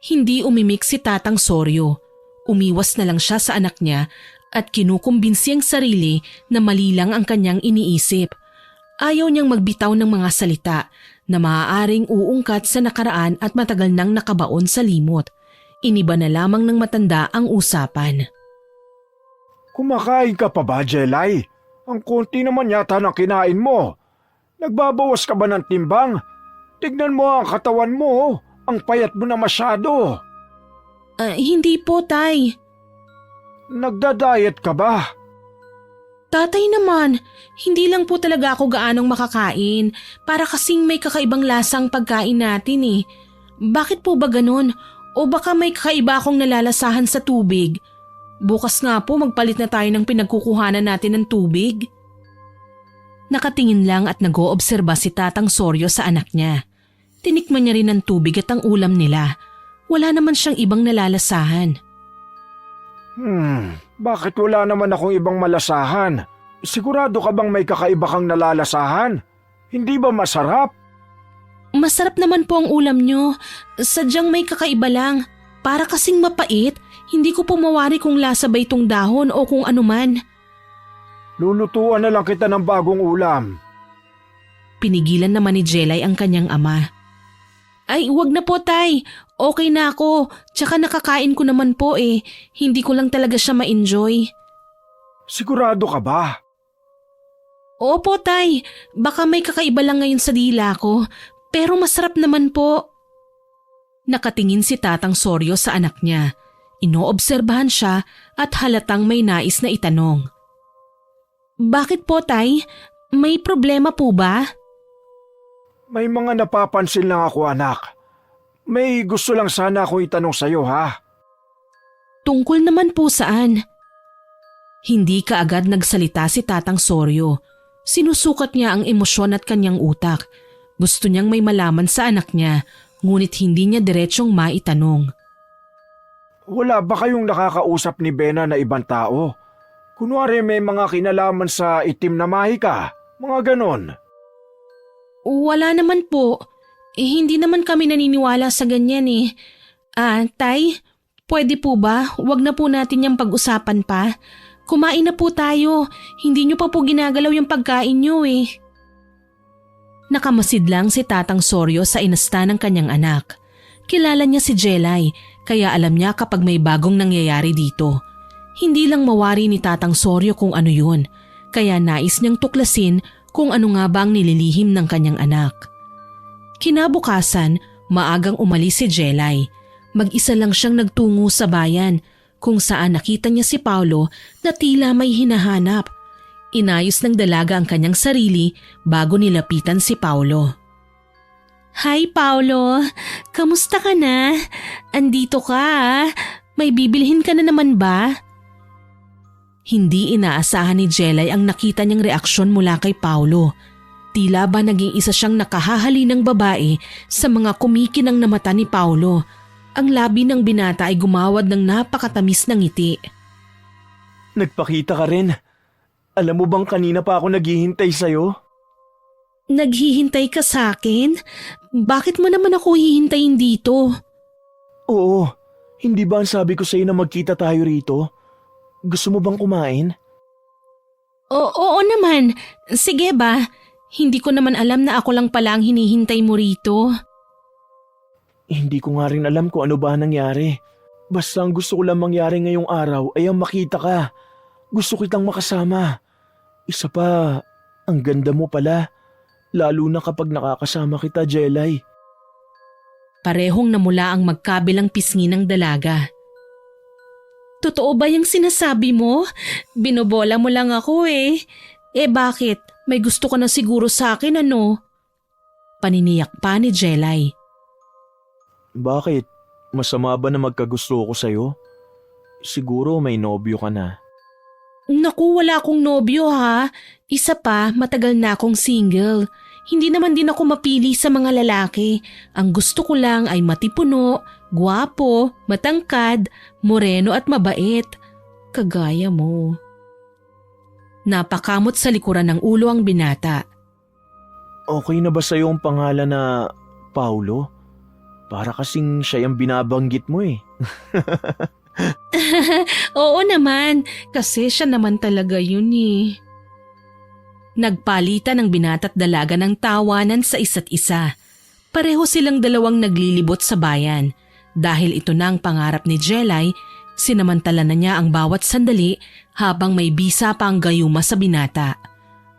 Hindi umimik si Tatang Soryo. Umiwas na lang siya sa anak niya at kinukumbinsi ang sarili na mali lang ang kanyang iniisip. Ayaw niyang magbitaw ng mga salita na maaaring uungkat sa nakaraan at matagal nang nakabaon sa limot. Iniba na lamang ng matanda ang usapan. Kumakain ka pa ba, Jelay? Ang konti naman yata ng kinain mo. Nagbabawas ka ba ng timbang? Tignan mo ang katawan mo. Ang payat mo na masyado. Hindi po, Tay. Nagda-diet ka ba? Tatay naman, hindi lang po talaga ako gaanong makakain. Para kasing may kakaibang lasang pagkain natin eh. Bakit po ba ganun? O baka may kakaiba akong nalalasahan sa tubig? Bukas nga po magpalit na tayo ng pinagkukuhanan natin ng tubig. Nakatingin lang at nag-oobserba si Tatang Soryo sa anak niya. Tinikman niya rin ang tubig at ang ulam nila. Wala naman siyang ibang nalalasahan. Bakit wala naman akong ibang malasahan? Sigurado ka bang may kakaiba kang nalalasahan? Hindi ba masarap? Masarap naman po ang ulam niyo. Sadyang may kakaiba lang. Para kasing mapait, hindi ko po mawari kung lasa ba itong dahon o kung anuman. Lulutuan na lang kita ng bagong ulam. Pinigilan naman ni Jelay ang kanyang ama. Ay, wag na po, Tay. Okay na ako. Tsaka nakakain ko naman po eh. Hindi ko lang talaga siya ma-enjoy. Sigurado ka ba? Opo, Tay. Baka may kakaiba lang ngayon sa dila ko. Pero masarap naman po. Nakatingin si Tatang Soryo sa anak niya. Inoobserbahan siya at halatang may nais na itanong. Bakit po, Tay? May problema po ba? May mga napapansin lang ako, anak. May gusto lang sana akong itanong sa'yo, ha? Tungkol naman po saan? Hindi kaagad nagsalita si Tatang Soryo. Sinusukat niya ang emosyon at kanyang utak. Gusto niyang may malaman sa anak niya, ngunit hindi niya diretsyong maitanong. Wala ba kayong nakakausap ni Bena na ibang tao? Kunwari may mga kinalaman sa itim na mahika, mga ganon. Wala naman po. Hindi naman kami naniniwala sa ganyan eh. Tay, pwede po ba? Huwag na po natin yung pag-usapan pa. Kumain na po tayo. Hindi niyo pa po ginagalaw yung pagkain niyo eh. Nakamasid lang si Tatang Soryo sa inasta ng kanyang anak. Kilala niya si Jelay, kaya alam niya kapag may bagong nangyayari dito. Hindi lang mawari ni Tatang Soryo kung ano yun, kaya nais niyang tuklasin kung ano nga ba ang nililihim ng kanyang anak. Kinabukasan, maagang umalis si Jelay. Mag-isa lang siyang nagtungo sa bayan, kung saan nakita niya si Paulo na tila may hinahanap. Inayos ng dalaga ang kanyang sarili bago nilapitan si Paulo. Hi Paulo, kamusta ka na? Andito ka ah. May bibilhin ka na naman ba? Hindi inaasahan ni Jelay ang nakita niyang reaksyon mula kay Paulo. Tila ba naging isa siyang nakahahali ng babae sa mga kumikinang na mata ni Paulo. Ang labi ng binata ay gumawad ng napakatamis ng ngiti. Nagpakita ka rin. Alam mo bang kanina pa ako naghihintay sa'yo? Naghihintay ka sa akin? Bakit mo naman ako hihintayin dito? Oo, hindi ba ang sabi ko sa'yo na magkita tayo rito? Gusto mo bang kumain? Oo naman. Sige ba? Hindi ko naman alam na ako lang pala ang hinihintay mo rito. Hindi ko nga rin alam kung ano ba nangyari. Basta ang gusto ko lang mangyari ngayong araw ay ang makita ka. Gusto kitang makasama. Isa pa, ang ganda mo pala. Lalo na kapag nakakasama kita, Jelay. Parehong namula ang magkabilang pisngi ng dalaga. Totoo ba yung sinasabi mo? Binobola mo lang ako eh. Bakit? May gusto ka na siguro sa akin ano? Paniniyak pa ni Jelay. Bakit? Masama ba na magkagusto ko sa'yo? Siguro may nobyo ka na. Naku, wala akong nobyo ha. Isa pa, matagal na akong single. Hindi naman din ako mapili sa mga lalaki. Ang gusto ko lang ay matipuno, gwapo, matangkad, moreno at mabait. Kagaya mo. Napakamot sa likuran ng ulo ang binata. Okay na ba sa'yo ang pangalan na Paulo? Para kasing siya yung binabanggit mo eh. Oo naman, kasi siya naman talaga yun eh. Nagpalitan ng binata't dalaga ng tawanan sa isa't isa. Pareho silang dalawang naglilibot sa bayan. Dahil ito na ang pangarap ni Jelay, sinamantala na niya ang bawat sandali habang may bisa pa ang gayuma sa binata.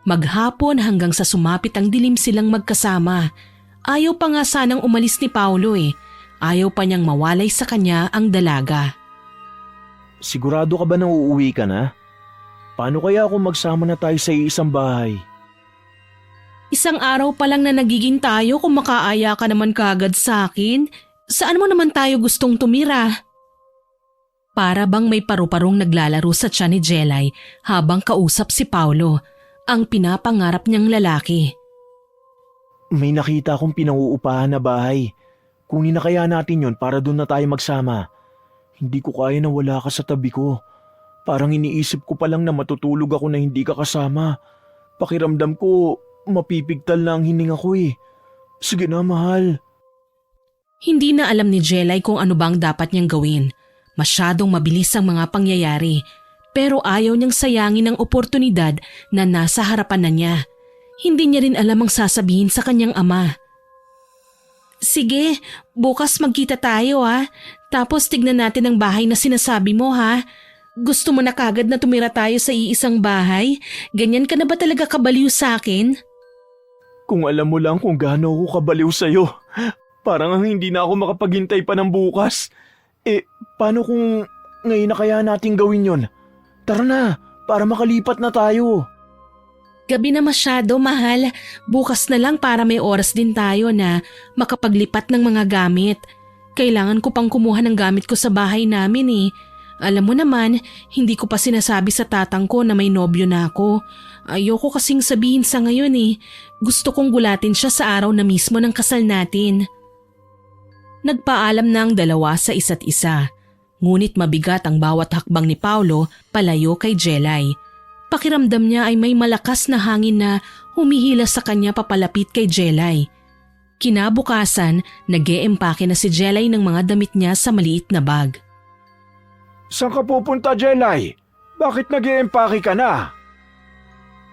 Maghapon hanggang sa sumapit ang dilim silang magkasama. Ayaw pa nga sanang umalis ni Paulo eh. Ayaw pa niyang mawalay sa kanya ang dalaga. Sigurado ka ba na uuwi ka na? Paano kaya kung magsama na tayo sa isang bahay? Isang araw pa lang na nagiging tayo kung makaaya ka naman kagad sa akin. Saan mo naman tayo gustong tumira? Para bang may paru-parong naglalaro sa tiyan ni Jelay habang kausap si Paulo, ang pinapangarap niyang lalaki. May nakita akong pinanguupahan na bahay. Kunin na kaya natin yon para doon na tayo magsama. Hindi ko kaya na wala ka sa tabi ko. Parang iniisip ko pa lang na matutulog ako na hindi ka kasama. Pakiramdam ko, mapipigtal na ang hininga ko eh. Sige na, mahal. Hindi na alam ni Jelay kung ano bang dapat niyang gawin. Masyadong mabilis ang mga pangyayari. Pero ayaw niyang sayangin ang oportunidad na nasa harapan na niya. Hindi niya rin alam ang sasabihin sa kanyang ama. Sige, bukas magkita tayo ha. Tapos tignan natin ang bahay na sinasabi mo ha. Gusto mo na kagad na tumira tayo sa iisang bahay? Ganyan ka na ba talaga kabaliw sa akin? Kung alam mo lang kung gaano ako kabaliw sa'yo. Parang hindi na ako makapaghintay pa ng bukas. Paano kung ngayon na kaya natin gawin yon? Tara na, para makalipat na tayo. Gabi na masyado, mahal. Bukas na lang para may oras din tayo na makapaglipat ng mga gamit. Kailangan ko pang kumuha ng gamit ko sa bahay namin eh. Alam mo naman, hindi ko pa sinasabi sa tatang ko na may nobyo na ako. Ayoko kasing sabihin sa ngayon eh. Gusto kong gulatin siya sa araw na mismo ng kasal natin. Nagpaalam na ang dalawa sa isa't isa. Ngunit mabigat ang bawat hakbang ni Paulo palayo kay Jelay. Pakiramdam niya ay may malakas na hangin na humihila sa kanya papalapit kay Jelay. Kinabukasan, nag-eempake na si Jelay ng mga damit niya sa maliit na bag. Saan ka pupunta, Jelay? Bakit nag-iempake ka na?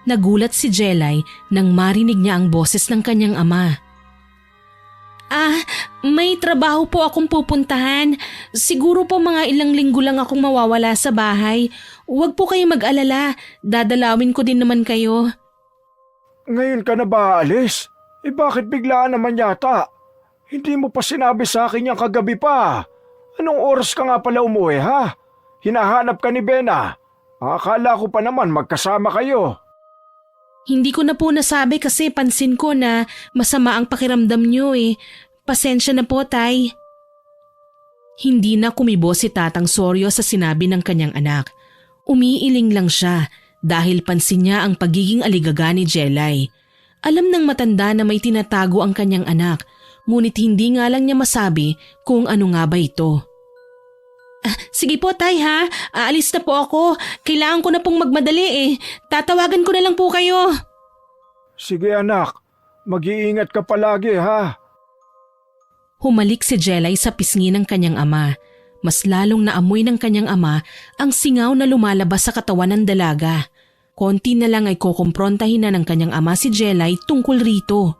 Nagulat si Jelay nang marinig niya ang boses ng kanyang ama. May trabaho po akong pupuntahan. Siguro po mga ilang linggo lang akong mawawala sa bahay. Huwag po kayo mag-alala. Dadalawin ko din naman kayo. Ngayon ka na ba aalis? Bakit biglaan naman yata? Hindi mo pa sinabi sa akin yung kagabi pa. Anong oras ka nga pala umuwi ha? Hinahanap ka ni Bena. Akala ko pa naman magkasama kayo. Hindi ko na po nasabi kasi pansin ko na masama ang pakiramdam niyo eh. Pasensya na po, Tay. Hindi na kumibo si Tatang Soryo sa sinabi ng kanyang anak. Umiiling lang siya dahil pansin niya ang pagiging aligaga ni Jelay. Alam ng matanda na may tinatago ang kanyang anak, ngunit hindi nga lang niya masabi kung ano nga ba ito. Sige po, Tay ha. Aalis na po ako. Kailangan ko na pong magmadali eh. Tatawagan ko na lang po kayo. Sige anak, mag-iingat ka palagi ha. Humalik si Jelay sa pisngi ng kanyang ama. Mas lalong naamoy ng kanyang ama ang singaw na lumalabas sa katawan ng dalaga. Konti na lang ay kukumprontahin na ng kanyang ama si Jelay tungkol rito.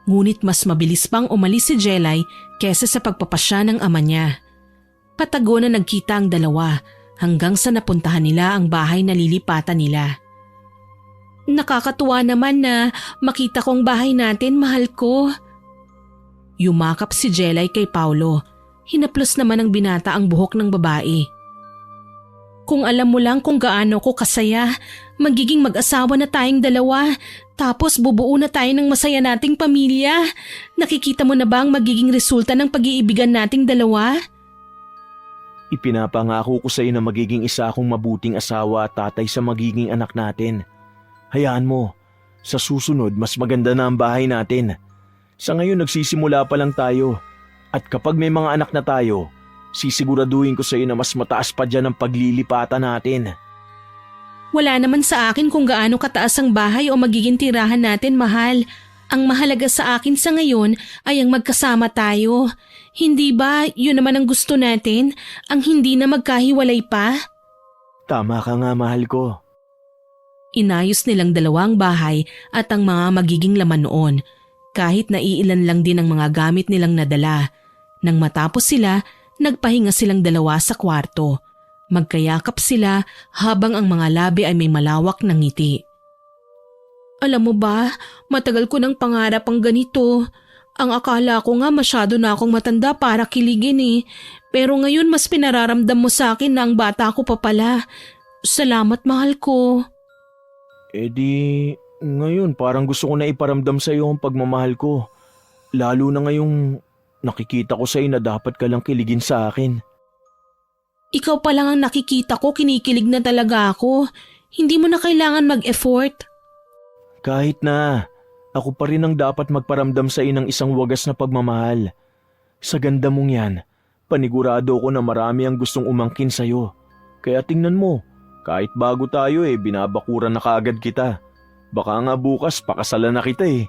Ngunit mas mabilis pang umalis si Jelay kesa sa pagpapasya ng ama niya. Patago na nagkita ang dalawa hanggang sa napuntahan nila ang bahay na lilipatan nila. Nakakatuwa naman na makita kong bahay natin, mahal ko. Yumakap si Jelay kay Paulo. Hinaplos naman ng binata ang buhok ng babae. Kung alam mo lang kung gaano ko kasaya, magiging mag-asawa na tayong dalawa, tapos bubuo na tayo ng masaya nating pamilya. Nakikita mo na ba ang magiging resulta ng pag-iibigan nating dalawa? Ipinapangako ko sa iyo na magiging isa akong mabuting asawa at tatay sa magiging anak natin. Hayaan mo, sa susunod mas maganda na ang bahay natin. Sa ngayon nagsisimula pa lang tayo at kapag may mga anak na tayo, sisiguraduhin ko sa iyo na mas mataas pa dyan ang paglilipatan natin. Wala naman sa akin kung gaano kataas ang bahay o magiging tirahan natin, mahal. Ang mahalaga sa akin sa ngayon ay ang magkasama tayo. Hindi ba yun naman ang gusto natin? Ang hindi na magkahiwalay pa? Tama ka nga, mahal ko. Inayos nilang dalawang bahay at ang mga magiging laman noon, kahit na iilan lang din ang mga gamit nilang nadala. Nang matapos sila, nagpahinga silang dalawa sa kwarto. Magkayakap sila habang ang mga labi ay may malawak na ngiti. Alam mo ba, matagal ko nang pangarap ang ganito. Ang akala ko nga masyado na akong matanda para kiligin eh. Pero ngayon mas pinararamdam mo sa akin na ang bata ko pa pala. Salamat, mahal ko. Ngayon parang gusto ko na iparamdam sa iyo ang pagmamahal ko. Lalo na ngayong nakikita ko sa iyo na dapat ka lang kiligin sa akin. Ikaw pa lang ang nakikita ko, kinikilig na talaga ako. Hindi mo na kailangan mag-effort. Kahit na, ako pa rin ang dapat magparamdam sa iyo ng isang wagas na pagmamahal. Sa ganda mong yan, panigurado ko na marami ang gustong umangkin sa iyo. Kaya tingnan mo, kahit bago tayo binabakuran na kaagad kita. Baka nga bukas pakasalan na kita eh.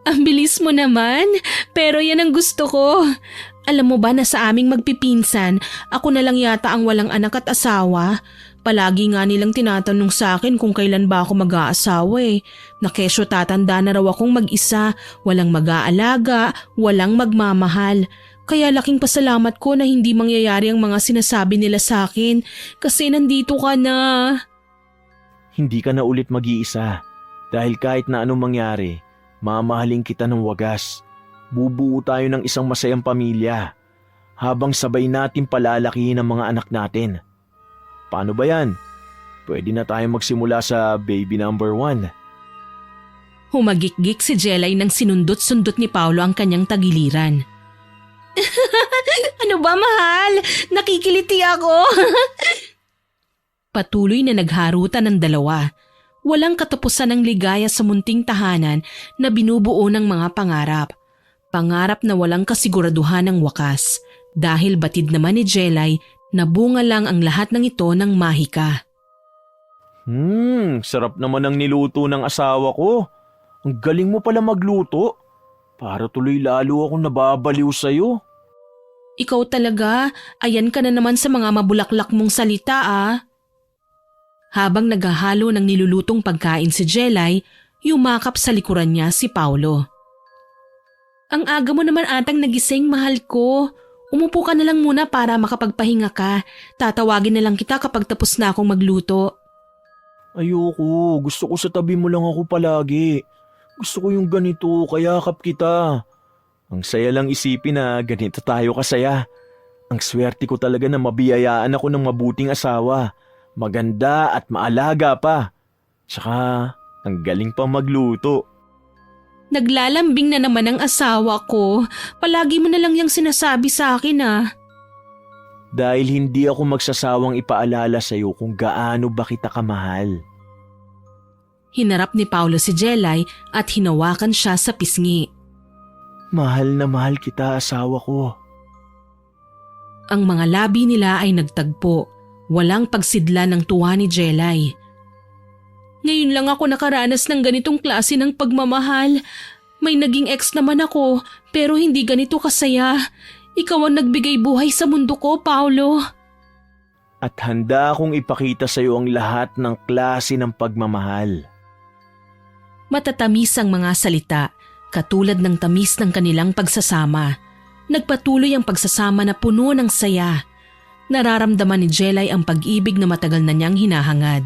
Ang bilis mo naman, pero yan ang gusto ko. Alam mo ba na sa aming magpipinsan, ako na lang yata ang walang anak at asawa? Palagi nga nilang tinatanong sa akin kung kailan ba ako mag-aasawa eh. Na kesyo tatanda na raw akong mag-isa, walang mag-aalaga, walang magmamahal. Kaya laking pasalamat ko na hindi mangyayari ang mga sinasabi nila sa akin kasi nandito ka na. Hindi ka na ulit mag-iisa dahil kahit na anong mangyari, mamahalin kita ng wagas. Bubuo tayo ng isang masayang pamilya habang sabay natin palalakihin ang mga anak natin. Paano ba yan? Pwede na tayo magsimula sa baby number 1. Humagikgik si Jelay nang sinundot-sundot ni Paolo ang kanyang tagiliran. Ano ba, mahal? Nakikiliti ako. Patuloy na nagharutan ng dalawa. Walang katapusan ng ligaya sa munting tahanan na binubuo ng mga pangarap. Pangarap na walang kasiguraduhan ng wakas. Dahil batid naman ni Jelay na bunga lang ang lahat ng ito ng mahika. Sarap naman ang niluto ng asawa ko. Ang galing mo pala magluto. Para tuloy lalo akong nababaliw sa'yo. Ikaw talaga, ayan ka na naman sa mga mabulaklak mong salita ah. Habang naghahalo ng nilulutong pagkain si Jelay, yumakap sa likuran niya si Paolo. Ang aga mo naman atang nagising, mahal ko. Umupo ka na lang muna para makapagpahinga ka. Tatawagin na lang kita kapag tapos na akong magluto. Ayoko, gusto ko sa tabi mo lang ako palagi. Gusto ko yung ganito, kayakap kita. Ang saya lang isipin na ganito tayo kasaya. Ang swerte ko talaga na mabiyayaan ako ng mabuting asawa. Maganda at maalaga pa. Tsaka, ang galing pa magluto. Naglalambing na naman ang asawa ko. Palagi mo na lang yung sinasabi sa akin ah. Dahil hindi ako magsasawang ipaalala sa'yo kung gaano ba kita kamahal. Hinarap ni Paolo si Jelay at hinawakan siya sa pisngi. Mahal na mahal kita, asawa ko. Ang mga labi nila ay nagtagpo. Walang pagsidla ng tuwa ni Jelay. Ngayon lang ako nakaranas ng ganitong klase ng pagmamahal. May naging ex naman ako pero hindi ganito kasaya. Ikaw ang nagbigay buhay sa mundo ko, Paolo. At handa akong ipakita sa iyo ang lahat ng klase ng pagmamahal. Matatamis ang mga salita, katulad ng tamis ng kanilang pagsasama. Nagpatuloy ang pagsasama na puno ng saya. Nararamdaman ni Jelay ang pag-ibig na matagal na niyang hinahangad.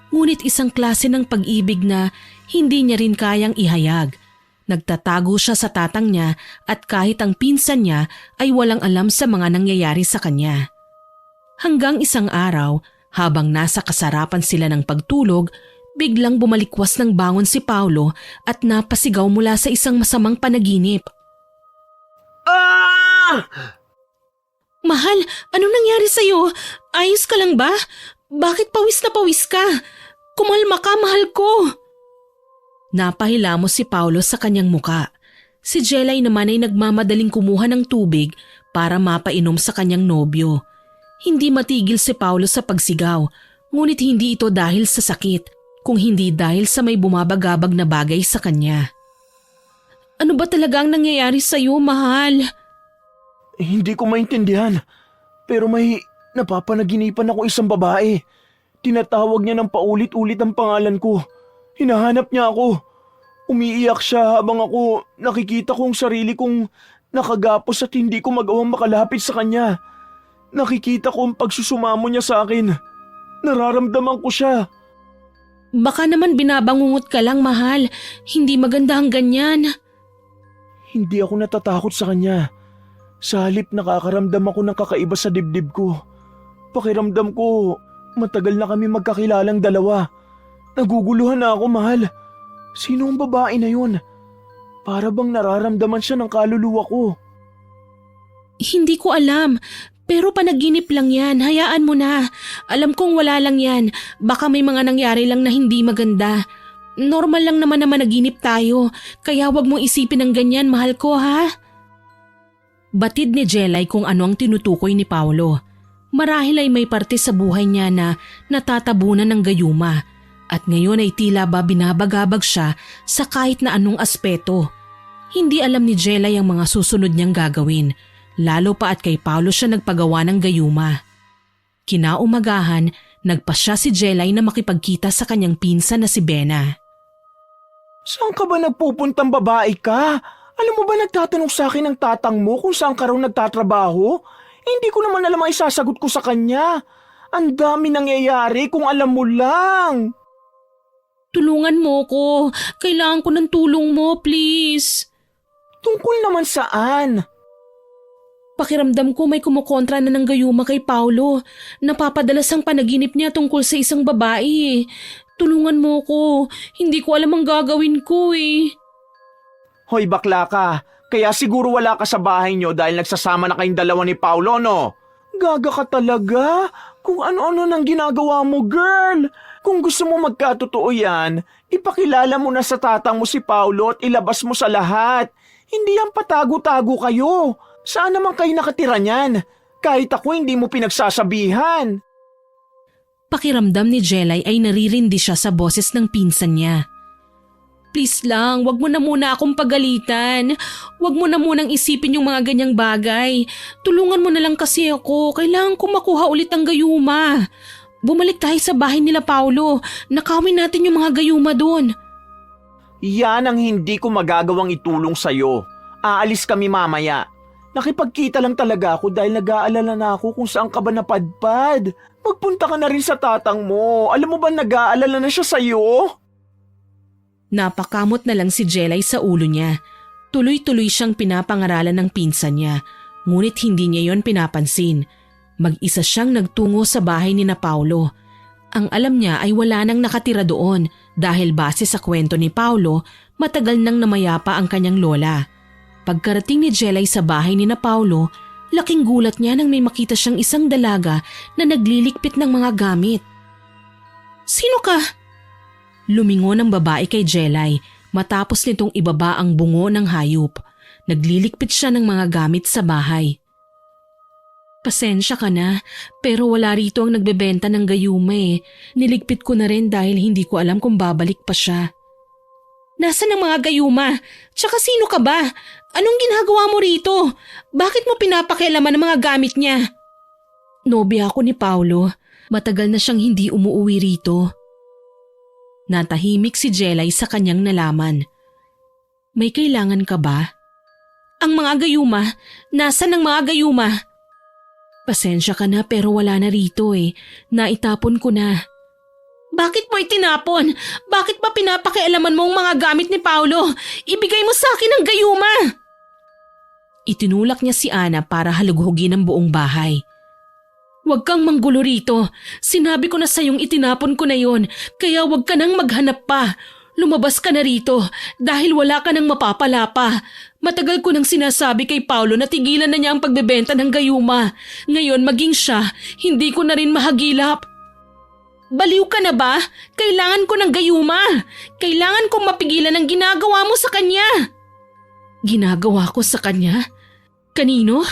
Ngunit isang klase ng pag-ibig na hindi niya rin kayang ihayag. Nagtatago siya sa tatang niya at kahit ang pinsan niya ay walang alam sa mga nangyayari sa kanya. Hanggang isang araw, habang nasa kasarapan sila ng pagtulog, biglang bumalikwas ng bangon si Paolo at napasigaw mula sa isang masamang panaginip. Ah! Mahal, anong nangyari sa'yo? Ayos ka lang ba? Bakit pawis na pawis ka? Kumalma ka, mahal ko! Napahilamos si Paolo sa kanyang muka. Si Jelay naman ay nagmamadaling kumuha ng tubig para mapainom sa kanyang nobyo. Hindi matigil si Paolo sa pagsigaw, ngunit hindi ito dahil sa sakit, kung hindi dahil sa may bumabagabag na bagay sa kanya. Ano ba talaga ang nangyayari sa'yo, mahal? Hindi ko maintindihan, pero may napapanaginipan ako isang babae. Tinatawag niya ng paulit-ulit ang pangalan ko. Hinahanap niya ako. Umiiyak siya habang ako nakikita ko ang sarili kong nakagapos at hindi ko magawang makalapit sa kanya. Nakikita ko ang pagsusumamo niya sa akin. Nararamdaman ko siya. Baka naman binabangungot ka lang, mahal. Hindi maganda ang ganyan. Hindi ako natatakot sa kanya. Sa halip nakakaramdam ako ng kakaiba sa dibdib ko. Pakiramdam ko, matagal na kami magkakilalang dalawa. Naguguluhan na ako, mahal. Sino ang babae na yun? Para bang nararamdaman siya ng kaluluwa ko. Hindi ko alam. Pero panaginip lang yan. Hayaan mo na. Alam kong wala lang yan. Baka may mga nangyari lang na hindi maganda. Normal lang naman na managinip tayo. Kaya wag mong isipin ng ganyan, mahal ko, ha? Batid ni Jelay kung ano ang tinutukoy ni Paulo. Marahil ay may parte sa buhay niya na natatabunan ng gayuma. At ngayon ay tila ba binabagabag siya sa kahit na anong aspeto. Hindi alam ni Jelay ang mga susunod niyang gagawin. Lalo pa at kay Paulo siya nagpagawa ng gayuma. Kinaumagahan, nagpasya si Jelay na makipagkita sa kanyang pinsan na si Bena. Saan ka ba nagpupuntang babae ka? Alam mo ba nagtatanong sa akin ng tatang mo kung saan ka raw nagtatrabaho? Hindi ko naman alam ang isasagot ko sa kanya. Ang dami nangyayari kung alam mo lang. Tulungan mo ko. Kailangan ko ng tulong mo, please. Tungkol naman saan? Pakiramdam ko may kumukontra na ng gayuma kay Paulo. Napapadalas ang panaginip niya tungkol sa isang babae. Tulungan mo ko. Hindi ko alam ang gagawin ko eh. Hoy bakla ka, kaya siguro wala ka sa bahay niyo dahil nagsasama na kayong dalawa ni Paulo, no? Gaga ka talaga? Kung ano-ano nang ginagawa mo, girl. Kung gusto mo magkatotoo yan, ipakilala mo na sa tatang mo si Paulo at ilabas mo sa lahat. Hindi yan patago-tago kayo. Saan naman kayo nakatira niyan? Kahit ako hindi mo pinagsasabihan. Pakiramdam ni Jelay ay naririndi siya sa boses ng pinsan niya. Please lang, wag mo na muna akong pagalitan. Wag mo na munang isipin yung mga ganyang bagay. Tulungan mo na lang kasi ako. Kailangan ko makuha ulit ang gayuma. Bumalik tayo sa bahay nila Paulo. Nakawin natin yung mga gayuma doon. Yan ang hindi ko magagawang itulong sa'yo. Aalis kami mamaya. Nakipagkita lang talaga ako dahil nag-aalala na ako kung saan ka ba napadpad. Magpunta ka na rin sa tatang mo. Alam mo ba nag-aalala na siya sa'yo? Napakamot na lang si Jelay sa ulo niya. Tuloy-tuloy siyang pinapangaralan ng pinsan niya, ngunit hindi niya yon pinapansin. Mag-isa siyang nagtungo sa bahay ni na Paulo. Ang alam niya ay wala nang nakatira doon dahil base sa kwento ni Paulo, matagal nang namayapa ang kanyang lola. Pagkarating ni Jelay sa bahay ni na Paulo, laking gulat niya nang may makita siyang isang dalaga na naglilikpit ng mga gamit. Sino ka? Lumingon ang babae kay Jelay matapos nitong ibaba ang bungo ng hayop. Naglilikpit siya ng mga gamit sa bahay. Pasensya ka na, pero wala rito ang nagbebenta ng gayuma eh. Niligpit ko na rin dahil hindi ko alam kung babalik pa siya. Nasaan ang mga gayuma? Tsaka sino ka ba? Anong ginagawa mo rito? Bakit mo pinapakialaman ang mga gamit niya? Nobya ako ni Paulo. Matagal na siyang hindi umuwi rito. Natahimik si Jelay sa kanyang nalaman. May kailangan ka ba? Ang mga gayuma? Nasaan ang mga gayuma? Pasensya ka na pero wala na rito eh. Naitapon ko na. Bakit mo itinapon? Bakit pa pinapakialaman mo ang mga gamit ni Paulo? Ibigay mo sa akin ang gayuma! Itinulak niya si Ana para halughugin ang buong bahay. Huwag kang manggulo rito. Sinabi ko na sa'yong itinapon ko na yon, kaya huwag ka nang maghanap pa. Lumabas ka na rito dahil wala ka nang mapapala pa. Matagal ko nang sinasabi kay Paulo na tigilan na niya ang pagbebenta ng gayuma. Ngayon maging siya, hindi ko na rin mahagilap. Baliw ka na ba? Kailangan ko ng gayuma. Kailangan kong mapigilan ang ginagawa mo sa kanya. Ginagawa ko sa kanya? Kanino?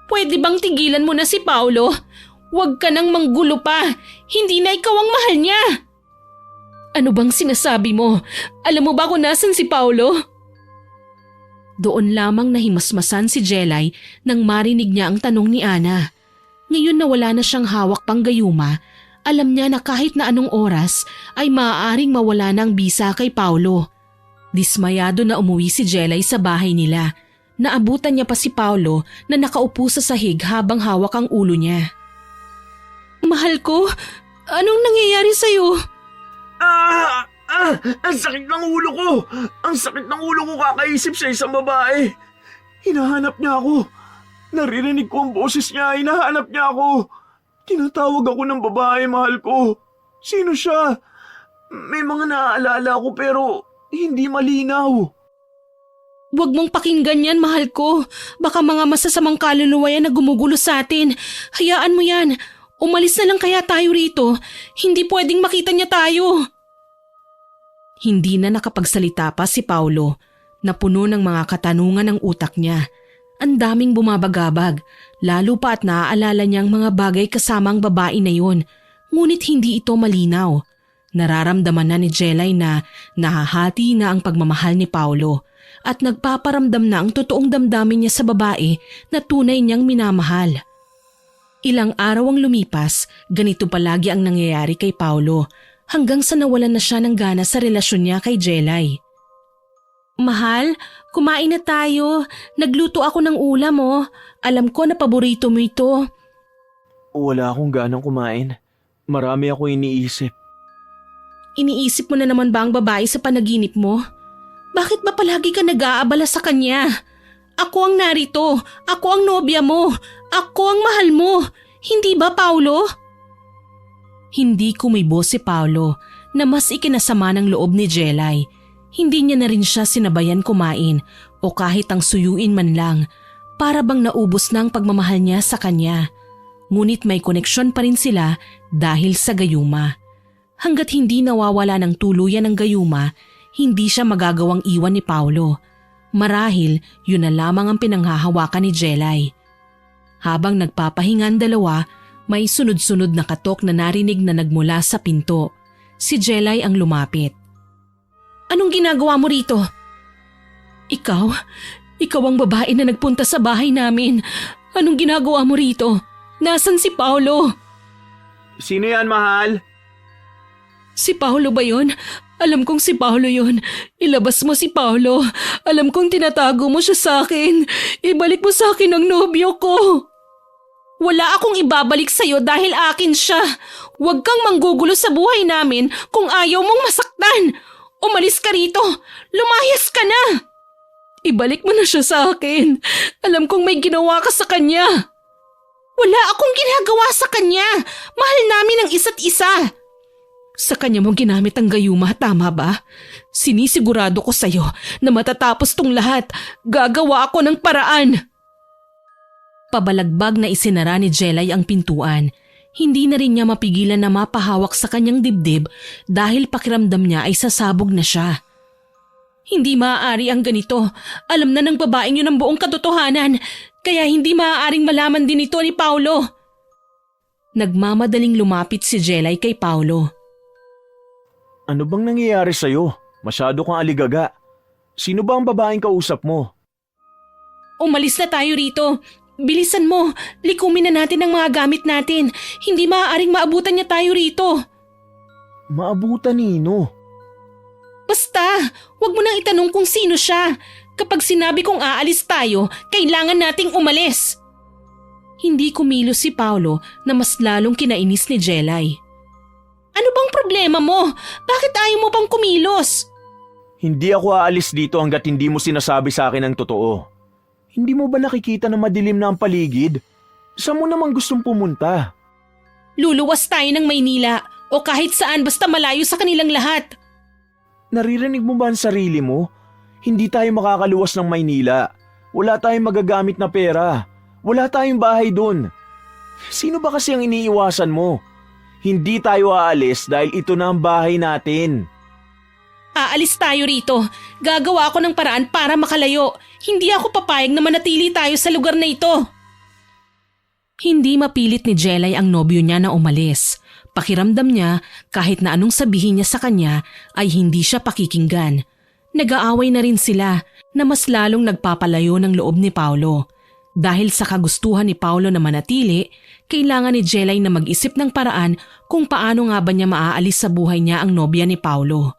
Pwede bang tigilan mo na si Paulo? Huwag ka nang manggulo pa. Hindi na ikaw ang mahal niya. Ano bang sinasabi mo? Alam mo ba kung nasan si Paulo? Doon lamang nahimasmasan si Jelay nang marinig niya ang tanong ni Ana. Ngayon na wala na siyang hawak pang gayuma, Alam niya na kahit na anong oras ay maaaring mawala ng bisa kay Paulo. Dismayado na umuwi si Jelay sa bahay nila. Naabutan niya pa si Paulo na nakaupo sa sahig habang hawak ang ulo niya. Mahal ko, anong nangyayari sa'yo? Ang sakit ng ulo ko! Ang sakit ng ulo ko kakaisip sa isang babae. Hinahanap niya ako. Naririnig ko ang boses niya, hinahanap niya ako. Tinatawag ako ng babae, mahal ko. Sino siya? May mga naaalala ko pero hindi malinaw. Huwag mong pakinggan yan, mahal ko. Baka mga masasamang kaluluwa yan na gumugulo sa atin. Hayaan mo yan. Umalis na lang kaya tayo rito. Hindi pwedeng makita niya tayo. Hindi na nakapagsalita pa si Paulo. Napuno ng mga katanungan ang utak niya. Ang daming bumabagabag, lalo pa at naaalala niyang mga bagay kasama ang babae na yon. Ngunit hindi ito malinaw. Nararamdaman na ni Jelay na nahahati na ang pagmamahal ni Paulo at nagpaparamdam na ang totoong damdamin niya sa babae na tunay niyang minamahal. Ilang araw ang lumipas, ganito palagi ang nangyayari kay Paulo hanggang sa nawalan na siya ng gana sa relasyon niya kay Jelay. Mahal, kumain na tayo. Nagluto ako ng ulam mo. Alam ko na paborito mo ito. Wala akong ganang kumain. Marami ako iniisip. Iniisip mo na naman ba ang babae sa panaginip mo? Bakit ba palagi ka nag-aabala sa kanya? Ako ang narito. Ako ang nobya mo. Ako ang mahal mo. Hindi ba, Paulo? Hindi kumibo si Paulo na mas ikinasama ng loob ni Jelay. Hindi niya na rin siya sinabayan kumain o kahit ang suyuin man lang para bang naubos na ang pagmamahal niya sa kanya. Ngunit may koneksyon pa rin sila dahil sa gayuma. Hanggat hindi nawawala ng tuluyan ng gayuma, hindi siya magagawang iwan ni Paulo. Marahil yun na lamang ang pinanghahawakan ni Jelay. Habang nagpapahinga ang dalawa, may sunod-sunod na katok na narinig na nagmula sa pinto. Si Jelay ang lumapit. Anong ginagawa mo rito? Ikaw? Ikaw ang babae na nagpunta sa bahay namin. Anong ginagawa mo rito? Nasaan si Paulo? Sino yan, mahal? Si Paulo ba yun? Alam kong si Paulo yun. Ilabas mo si Paulo. Alam kong tinatago mo siya sa akin. Ibalik mo sa akin ang nobyo ko. Wala akong ibabalik sa'yo dahil akin siya. Huwag kang manggugulo sa buhay namin kung ayaw mong masaktan. Umalis ka rito! Lumayas ka na! Ibalik mo na siya sa akin. Alam kong may ginawa ka sa kanya. Wala akong ginagawa sa kanya. Mahal namin ang isa't isa. Sa kanya mo ginamit ang gayuma, tama ba? Sinisigurado ko sa'yo na matatapos tong lahat. Gagawa ako ng paraan. Pabalagbag na isinara ni Jelay ang pintuan. Hindi na rin niya mapigilan na mapahawak sa kanyang dibdib dahil pakiramdam niya ay sasabog na siya. Hindi maaari ang ganito. Alam na ng babaeng yun ang buong katotohanan, kaya hindi maaaring malaman din ito ni Paulo. Nagmamadaling lumapit si Jelay kay Paulo. Ano bang nangyayari sa'yo? Masyado kang aligaga. Sino ba ang babaeng kausap mo? Umalis na tayo rito. Bilisan mo, likumin na natin ang mga gamit natin. Hindi maaaring maabutan niya tayo rito. Maabutan nino? Basta, wag mo nang itanong kung sino siya. Kapag sinabi kong aalis tayo, kailangan nating umalis. Hindi kumilos si Paulo na mas lalong kinainis ni Jelay. Ano bang problema mo? Bakit ayaw mo pang kumilos? Hindi ako aalis dito hanggat hindi mo sinasabi sa akin ang totoo. Hindi mo ba nakikita na madilim na ang paligid? Saan mo naman gustong pumunta? Luluwas tayo ng Maynila o kahit saan basta malayo sa kanilang lahat. Naririnig mo ba ang sarili mo? Hindi tayo makakaluwas ng Maynila. Wala tayong magagamit na pera. Wala tayong bahay doon. Sino ba kasi ang iniiwasan mo? Hindi tayo aalis dahil ito na ang bahay natin. Aalis tayo rito. Gagawa ako ng paraan para makalayo. Hindi ako papayag na manatili tayo sa lugar na ito. Hindi mapilit ni Jelay ang nobyo niya na umalis. Pakiramdam niya kahit na anong sabihin niya sa kanya ay hindi siya pakikinggan. Nag-aaway na rin sila na mas lalong nagpapalayo ng loob ni Paulo. Dahil sa kagustuhan ni Paulo na manatili, kailangan ni Jelay na mag-isip ng paraan kung paano nga ba niya maaalis sa buhay niya ang nobya ni Paulo.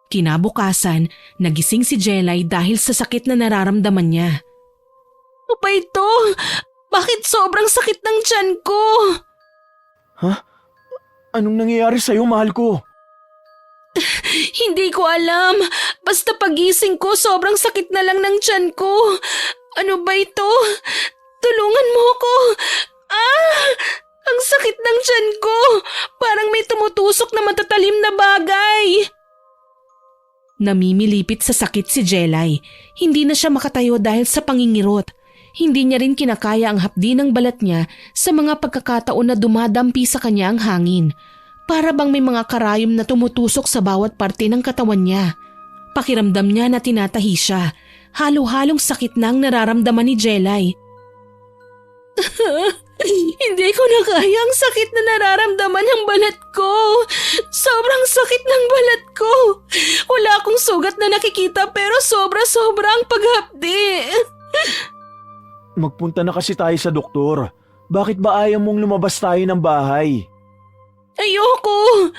Kinabukasan, nagising si Jelay dahil sa sakit na nararamdaman niya. Ano ba ito? Bakit sobrang sakit ng tiyan ko? Ha? Anong nangyayari sa'yo, mahal ko? Hindi ko alam. Basta pagising ko, sobrang sakit na lang ng tiyan ko. Ano ba ito? Tulungan mo ko. Ang sakit ng tiyan ko. Parang may tumutusok na matatalim na bagay. Namimilipit sa sakit si Jelay. Hindi na siya makatayo dahil sa pangingirot. Hindi niya rin kinakaya ang hapdi ng balat niya sa mga pagkakataon na dumadampi sa kanya ang hangin. Para bang may mga karayom na tumutusok sa bawat parte ng katawan niya. Pakiramdam niya na tinatahi siya. Halo-halong sakit na ang nararamdaman ni Jelay. Hindi ko na kaya ang sakit na nararamdaman ng balat ko. Sobrang sakit ng balat ko. Wala akong sugat na nakikita pero sobra-sobra ang paghapdi. Magpunta na kasi tayo sa doktor. Bakit ba ayaw mong lumabas tayo ng bahay? Ayoko!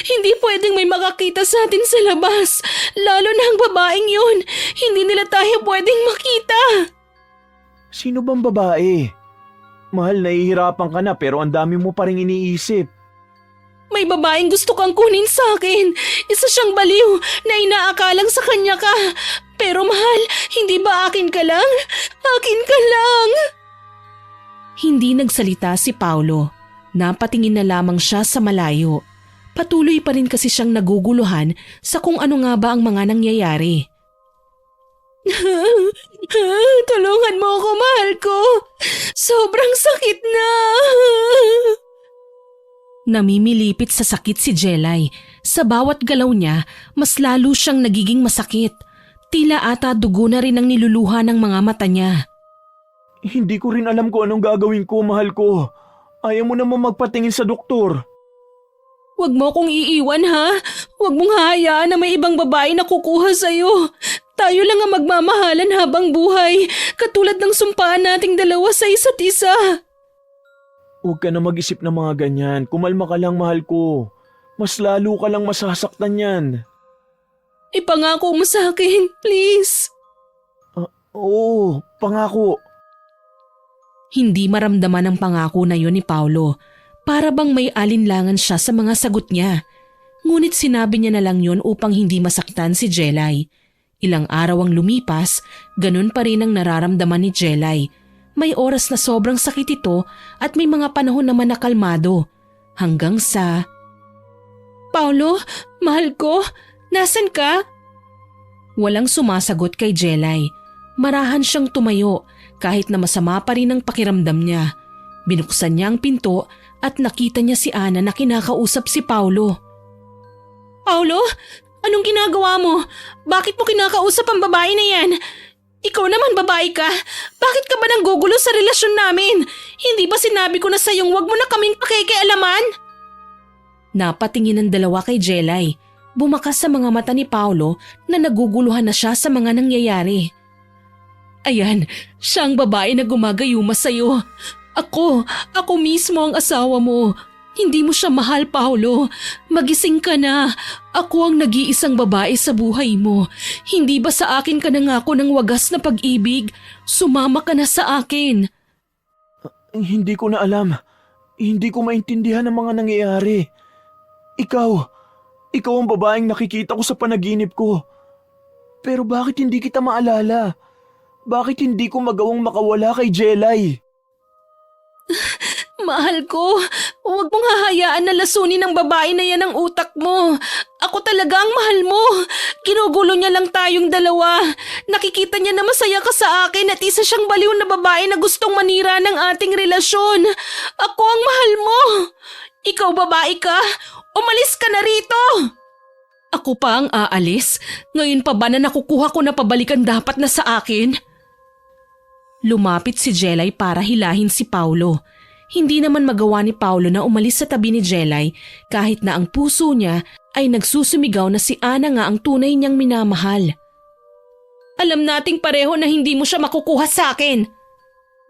Hindi pwedeng may makakita sa atin sa labas. Lalo na ang babaeng yun. Hindi nila tayo pwedeng makita. Sino bang babae? Mahal, nahihirapan ka na pero ang dami mo pa rin iniisip. May babaeng gusto kang kunin sa akin. Isa siyang baliw na inaakalang sa kanya ka. Pero mahal, hindi ba akin ka lang? Akin ka lang! Hindi nagsalita si Paulo. Napatingin na lamang siya sa malayo. Patuloy pa rin kasi siyang naguguluhan sa kung ano nga ba ang mga nangyayari. Tulungan mo ako, mahal ko. Sobrang sakit na. Namimilipit sa sakit si Jelay. Sa bawat galaw niya, mas lalo siyang nagiging masakit. Tila ata dugo na rin ang niluluha ng mga mata niya. Hindi ko rin alam kung anong gagawin ko, mahal ko. Ayaw mo naman magpatingin sa doktor. Huwag mo akong iiwan, ha? Huwag mong hahayaan na may ibang babae na kukuha sa'yo. Tayo lang ang magmamahalan habang buhay, katulad ng sumpaan nating dalawa sa isa't isa. Huwag ka na mag-isip ng mga ganyan. Kumalma ka lang, mahal ko. Mas lalo ka lang masasaktan yan. Ipangako mo sa akin, please. Oo, pangako. Hindi maramdaman ang pangako na yon ni Paulo. Para bang may alinlangan siya sa mga sagot niya. Ngunit sinabi niya na lang yon upang hindi masaktan si Jelay. Ilang araw ang lumipas, ganun pa rin ang nararamdaman ni Jelay. May oras na sobrang sakit ito at may mga panahon naman na kalmado. Hanggang sa... Paulo, mahal ko, nasan ka? Walang sumasagot kay Jelay. Marahan siyang tumayo kahit na masama pa rin ang pakiramdam niya. Binuksan niya ang pinto at nakita niya si Ana na kinakausap si Paulo. Paulo, anong ginagawa mo? Bakit mo kinakausap ang babae na yan? Ikaw naman babae ka. Bakit ka ba nanggugulo sa relasyon namin? Hindi ba sinabi ko na sa'yong wag mo na kaming pakikialaman? Napatingin ang dalawa kay Jelay. Bumakas sa mga mata ni Paulo na naguguluhan na siya sa mga nangyayari. Ayan, siya ang babae na gumagayuma sa'yo. Ako mismo ang asawa mo. Hindi mo siya mahal, Paulo. Magising ka na. Ako ang nag-iisang babae sa buhay mo. Hindi ba sa akin ka nangako ng wagas na pag-ibig? Sumama ka na sa akin. Hindi ko na alam. Hindi ko maintindihan ang mga nangyayari. Ikaw ang babaeng nakikita ko sa panaginip ko. Pero bakit hindi kita maalala? Bakit hindi ko magawang makawala kay Jelay? Mahal ko, huwag mong hahayaan na lasunin ng babae na yan ang utak mo. Ako talaga ang mahal mo. Ginugulo niya lang tayong dalawa. Nakikita niya na masaya ka sa akin at isa siyang baliw na babae na gustong manira ng ating relasyon. Ako ang mahal mo. Ikaw babae ka. Umalis ka na rito. Ako pa ang aalis? Ngayon pa ba na nakukuha ko na pabalikan dapat na sa akin? Lumapit si Jelay para hilahin si Paulo. Hindi naman magawa ni Paulo na umalis sa tabi ni Jelay kahit na ang puso niya ay nagsusumigaw na si Ana nga ang tunay niyang minamahal. Alam nating pareho na hindi mo siya makukuha sa akin.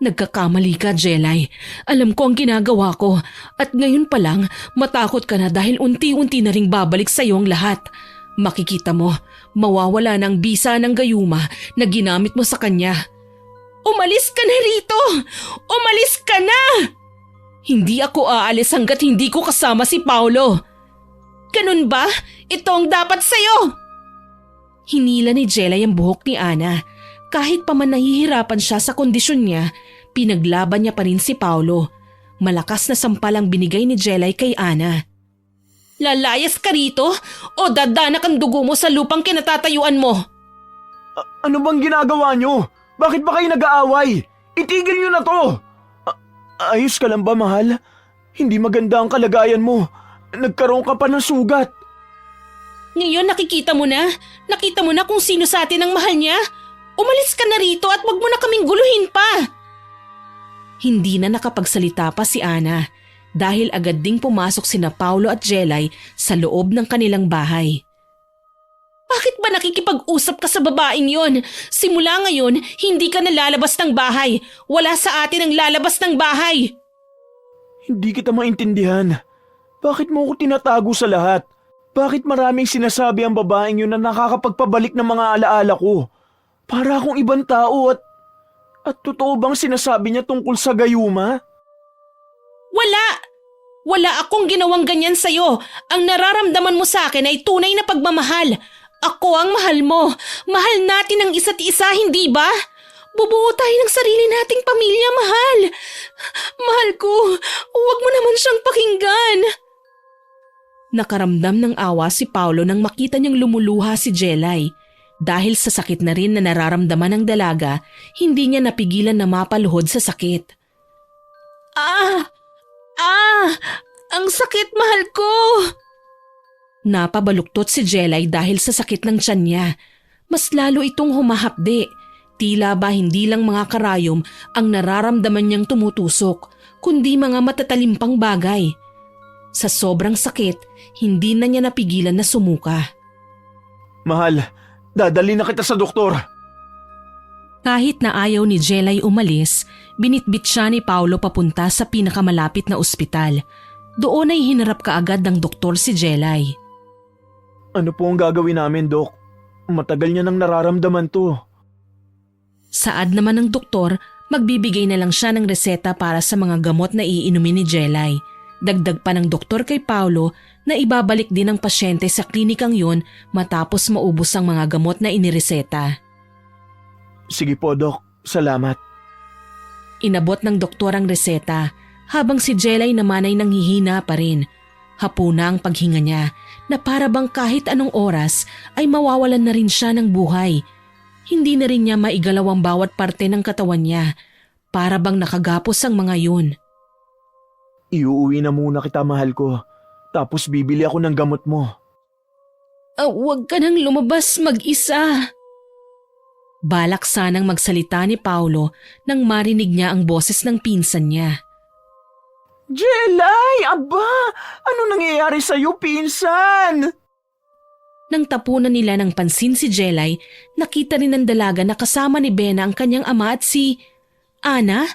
Nagkakamali ka, Jelay. Alam ko ang ginagawa ko at ngayon pa lang matakot ka na dahil unti-unti na ring babalik sa iyo ang lahat. Makikita mo, mawawala ng bisa ng gayuma na ginamit mo sa kanya. Umalis ka na rito! Umalis ka na! Hindi ako aalis hanggat hindi ko kasama si Paolo. Ganun ba? Ito ang dapat sa'yo! Hinila ni Jelay ang buhok ni Ana. Kahit pa man nahihirapan siya sa kondisyon niya, pinaglaban niya pa rin si Paolo. Malakas na sampalang binigay ni Jelay kay Ana. Lalayas ka rito o dadanak ang dugo mo sa lupang kinatatayuan mo? Ano bang ginagawa nyo? Bakit ba kayo nag-aaway? Itigil nyo na to! Ayos ka lang ba, mahal? Hindi maganda ang kalagayan mo. Nagkaroon ka pa ng sugat. Ngayon nakikita mo na? Nakita mo na kung sino sa atin ang mahal niya? Umalis ka na rito at wag mo na kaming guluhin pa! Hindi na nakapagsalita pa si Ana dahil agad ding pumasok sina Paolo at Jelay sa loob ng kanilang bahay. Bakit ba nakikipag-usap ka sa babaeng yon? Simula ngayon, hindi ka na lalabas ng bahay. Wala sa atin ang lalabas ng bahay. Hindi kita maintindihan. Bakit mo ako tinatago sa lahat? Bakit maraming sinasabi ang babaeng yun na nakakapagpabalik ng mga alaala ko? Para akong ibang tao at totoo bang sinasabi niya tungkol sa gayuma? Wala! Wala akong ginawang ganyan sa'yo. Ang nararamdaman mo sa akin ay tunay na pagmamahal. Ako ang mahal mo. Mahal natin ang isa't isa, hindi ba? Bubuo tayo ng sarili nating pamilya, mahal. Mahal ko, huwag mo naman siyang pakinggan. Nakaramdam ng awa si Paolo nang makita niyang lumuluha si Jelay. Dahil sa sakit na rin na nararamdaman ng dalaga, hindi niya napigilan na mapaluhod sa sakit. Ang sakit, mahal ko! Napabaluktot si Jelay dahil sa sakit ng tiyan niya. Mas lalo itong humahapde. Tila ba hindi lang mga karayom ang nararamdaman niyang tumutusok, kundi mga matatalimpang bagay. Sa sobrang sakit, hindi na niya napigilan na sumuka. Mahal, dadali na kita sa doktor. Kahit na ayaw ni Jelay umalis, binitbit siya ni Paolo papunta sa pinakamalapit na ospital. Doon ay hinarap kaagad ng doktor si Jelay. Ano po ang gagawin namin, Dok? Matagal niya nang nararamdaman to. Saad naman ng doktor, magbibigay na lang siya ng reseta para sa mga gamot na iinumin ni Jelay. Dagdag pa ng doktor kay Paolo na ibabalik din ang pasyente sa klinikang yun matapos maubos ang mga gamot na inireseta. Sige po, Dok. Salamat. Inabot ng doktor ang reseta habang si Jelay naman ay nanghihina pa rin. Hapuna ang paghinga niya na para bang kahit anong oras ay mawawalan na rin siya ng buhay. Hindi na rin niya maigalaw ang bawat parte ng katawan niya. Para bang nakagapos ang mga yun. Iuuwi na muna kita, mahal ko. Tapos bibili ako ng gamot mo. Huwag ka nang lumabas mag-isa. Balak sanang magsalita ni Paolo nang marinig niya ang boses ng pinsan niya. Jelay! Aba! Ano nangyayari sa'yo, pinsan? Nang tapunan nila ng pansin si Jelay, nakita rin ng dalaga na kasama ni Bena ang kanyang ama at si Ana,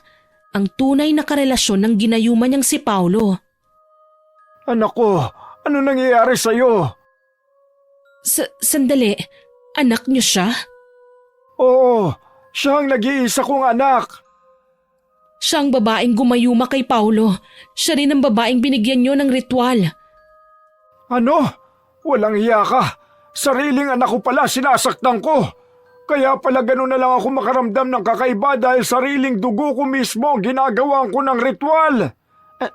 ang tunay na karelasyon ng ginayuma niyang si Paolo. Anak ko, ano nangyayari sa'yo? Sandali, anak niyo siya? Oo, siya ang nag-iisa kong anak. Siya ang babaeng gumayuma kay Paolo. Siya rin ang babaeng binigyan niyo ng ritual. Ano? Walang hiya ka. Sariling anak ko pala sinasaktan ko. Kaya pala gano'n na lang ako makaramdam ng kakaiba dahil sariling dugo ko mismo ang ginagawan ko ng ritual.